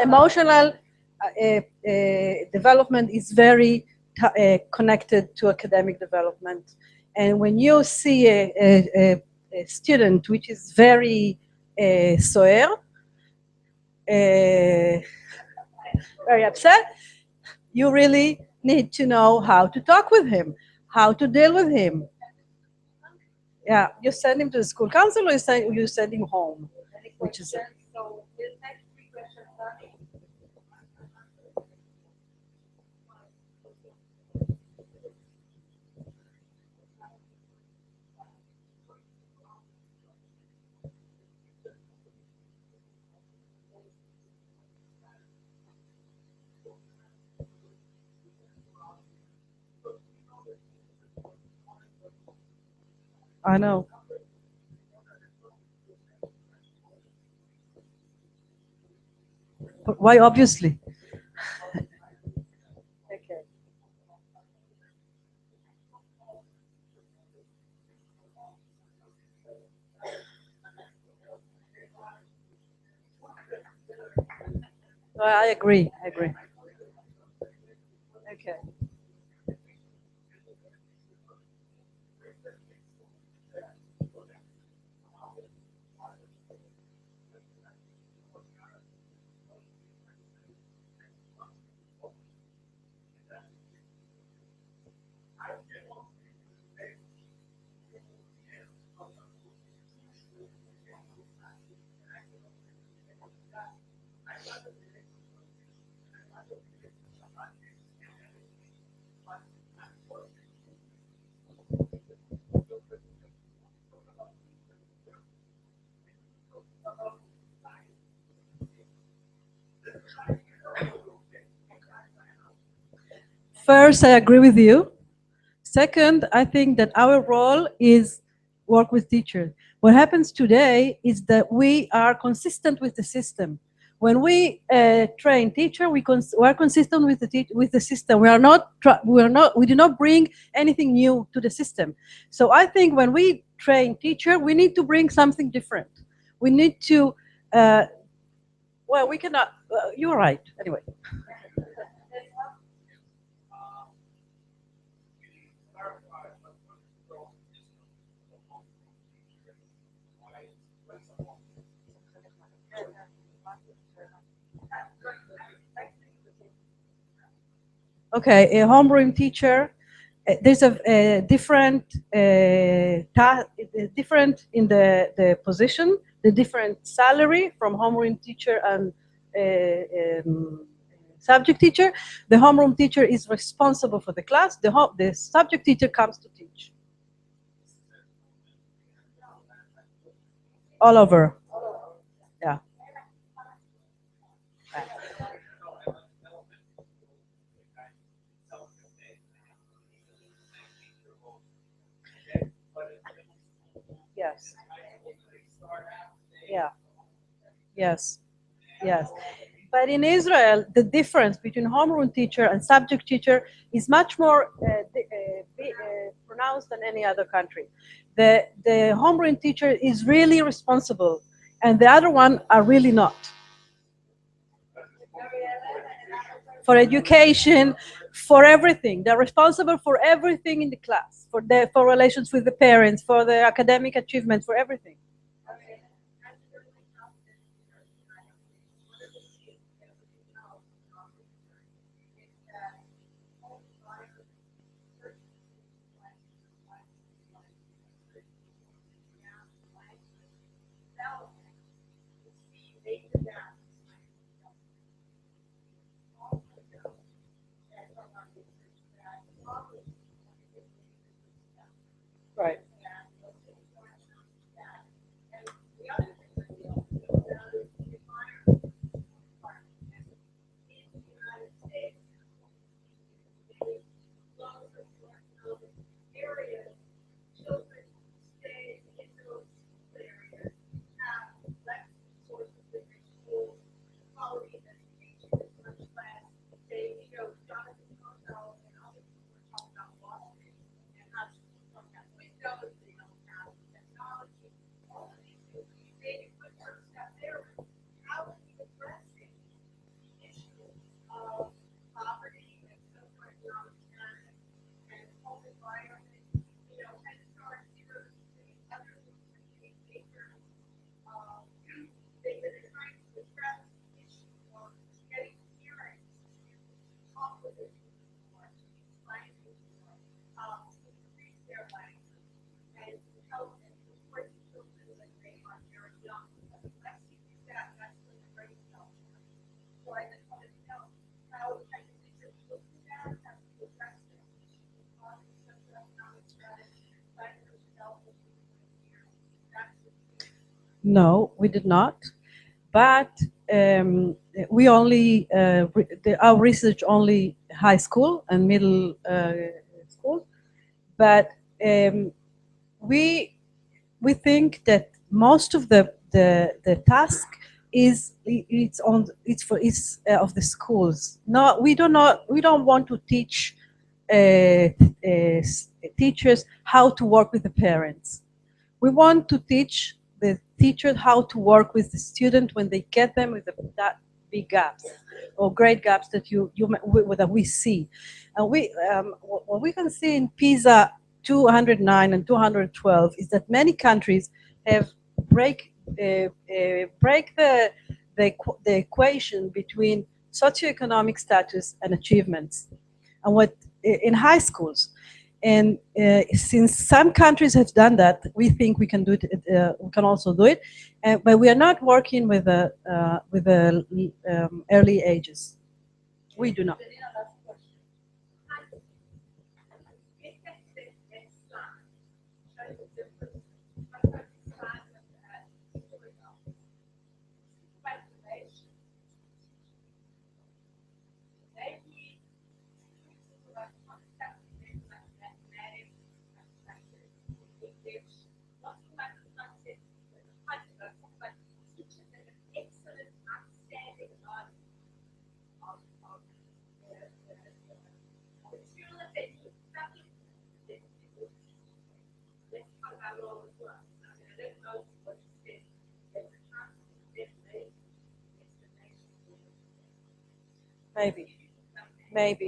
emotional development is very connected to academic development. And when you see a student which is very soer, very upset, you really need to know how to talk with him, how to deal with him. Yeah, you send him to the school council, or you send him home, which is it. So we'll take 3 questions. I know. But why obviously? Okay. No, I agree. Okay. First, I agree with you. Second, I think that our role is work with teachers. What happens today is that we are consistent with the system. When we train teacher, we are consistent with the system. We do not bring anything new to the system. So I think when we train teacher, we need to bring something different. We need to. Well, we cannot. You're right. Anyway. Okay, a homeroom teacher, there's a different different in the position, the different salary from homeroom teacher and subject teacher. The homeroom teacher is responsible for the class. The subject teacher comes to teach. All over. Yeah. Yes. Yeah. Yes. Yes. But in Israel, the difference between homeroom teacher and subject teacher is much more pronounced than any other country. The homeroom teacher is really responsible, and the other one are really not. For education, for everything. They're responsible for everything in the class, for relations with the parents, for the academic achievement, for everything. Right. No, we did not. But we only, our research only high school and middle school. But we think that most of the task is of the schools. No, we don't want to teach teachers how to work with the parents. We want to teach the teachers how to work with the student when they get them with that big gaps or grade gaps that that we see. And what we can see in PISA 209 and 212 is that many countries have break the equation between socioeconomic status and achievements, and what in high schools. And since some countries have done that, we think we can do it. We can also do it, but we are not working with the early ages. We do not.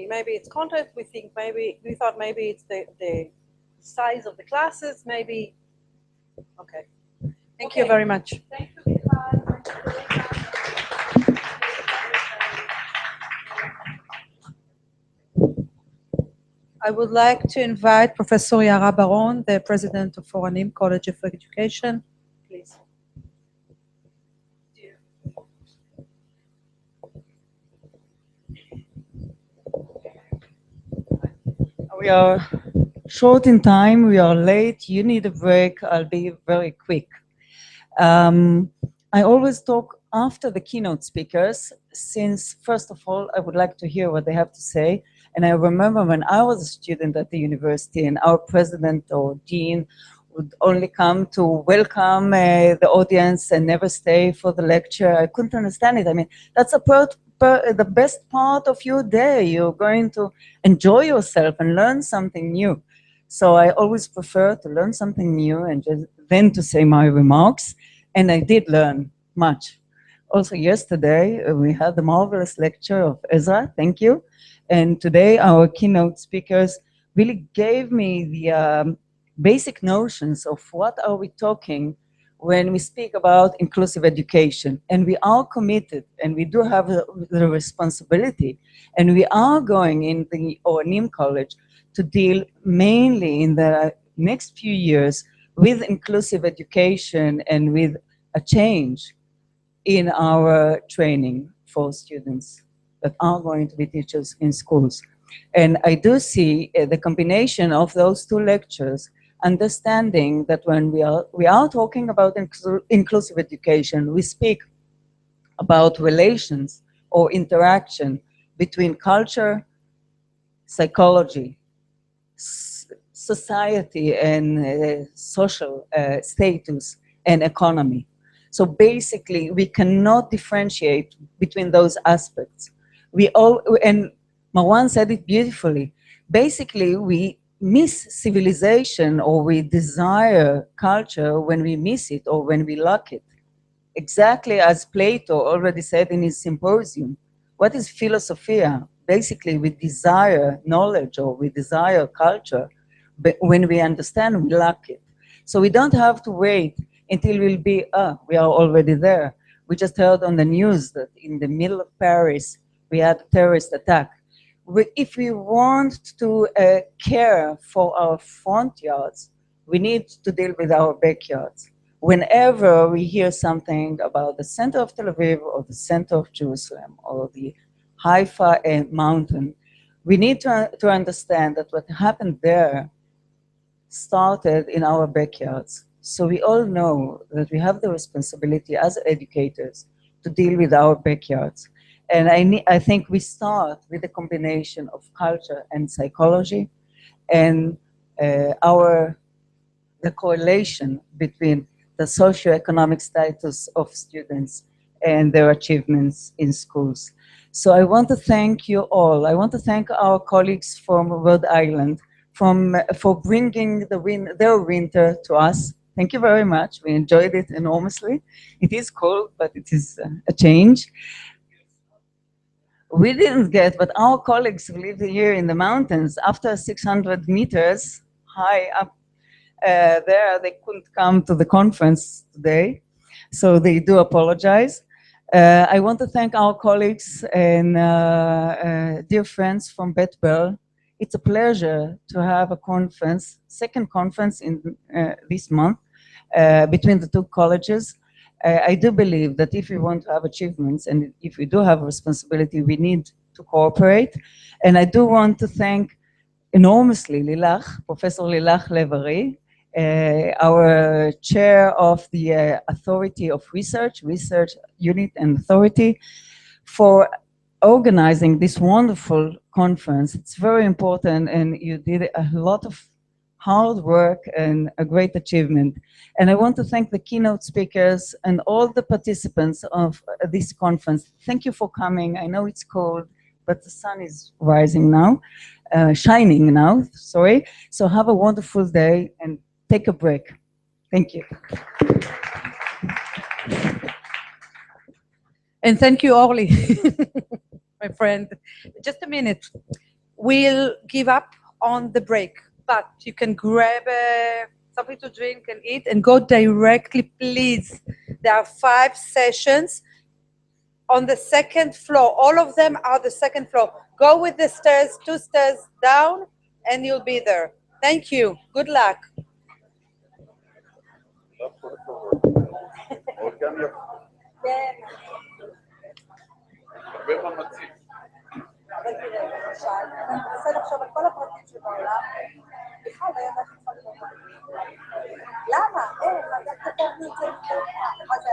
Maybe it's content. We think we thought maybe it's the size of the classes. Maybe. Okay. Thank you very much. Thank you, I would like to invite Professor Yara Baron, the president of Oranim College of Education. Please. We are short in time, we are late, you need a break, I'll be very quick. I always talk after the keynote speakers, since first of all, I would like to hear what they have to say. And I remember when I was a student at the university and our president or dean would only come to welcome the audience and never stay for the lecture. I couldn't understand it. I mean, that's the best part of your day. You're going to enjoy yourself and learn something new. So I always prefer to learn something new and then to say my remarks. And I did learn much. Also yesterday, we had the marvelous lecture of Ezra, thank you. And today our keynote speakers really gave me the basic notions of what are we talking when we speak about inclusive education. And we are committed, and we do have the responsibility, and we are going in the Oranim College to deal mainly in the next few years with inclusive education and with a change in our training for students that are going to be teachers in schools. And I do see the combination of those two lectures, understanding that when we are talking about inclusive education, we speak about relations or interaction between culture, psychology, society and social status and economy. So basically, we cannot differentiate between those aspects. And Marwan said it beautifully. Basically, we miss civilization or we desire culture when we miss it or when we lack it. Exactly as Plato already said in his symposium. What is philosophia? Basically, we desire knowledge or we desire culture, but when we understand, we lack it. So we don't have to wait until we'll be, we are already there. We just heard on the news that in the middle of Paris, we had a terrorist attack. If we want to care for our front yards, we need to deal with our backyards. Whenever we hear something about the center of Tel Aviv or the center of Jerusalem or the Haifa mountain, we need to understand that what happened there started in our backyards. So we all know that we have the responsibility as educators to deal with our backyards. And I think we start with a combination of culture and psychology, and the correlation between the socioeconomic status of students and their achievements in schools. So I want to thank you all. I want to thank our colleagues from Rhode Island for bringing their winter to us. Thank you very much. We enjoyed it enormously. It is cold, but it is a change. We didn't get, but our colleagues who live here in the mountains, after 600 meters high up there, they couldn't come to the conference today, so they do apologize. I want to thank our colleagues and dear friends from Bet-Bell. It's a pleasure to have a conference, second conference in this month between the two colleges. I do believe that if we want to have achievements and if we do have a responsibility, we need to cooperate. And I do want to thank enormously Lilach, Professor Lilach Levari, our chair of the Authority of Research Unit and Authority, for organizing this wonderful conference. It's very important, and you did a lot of hard work and a great achievement. And I want to thank the keynote speakers and all the participants of this conference. Thank you for coming. I know it's cold, but the sun is rising now, shining now, sorry. So have a wonderful day and take a break. Thank you. And thank you, Orly, my friend. Just a minute. We'll give up on the break, but you can grab something to drink and eat and go directly, please. There are 5 sessions on the second floor. All of them are the second floor. Go with the stairs, 2 stairs down, and you'll be there. Thank you. Good luck. אבל תראה, למשל, אני מנסה לחשוב על כל הפרטים שבעולם, בכלל לא ידעתי כבר למה? איך? אז איך כתבנו את זה? מה זה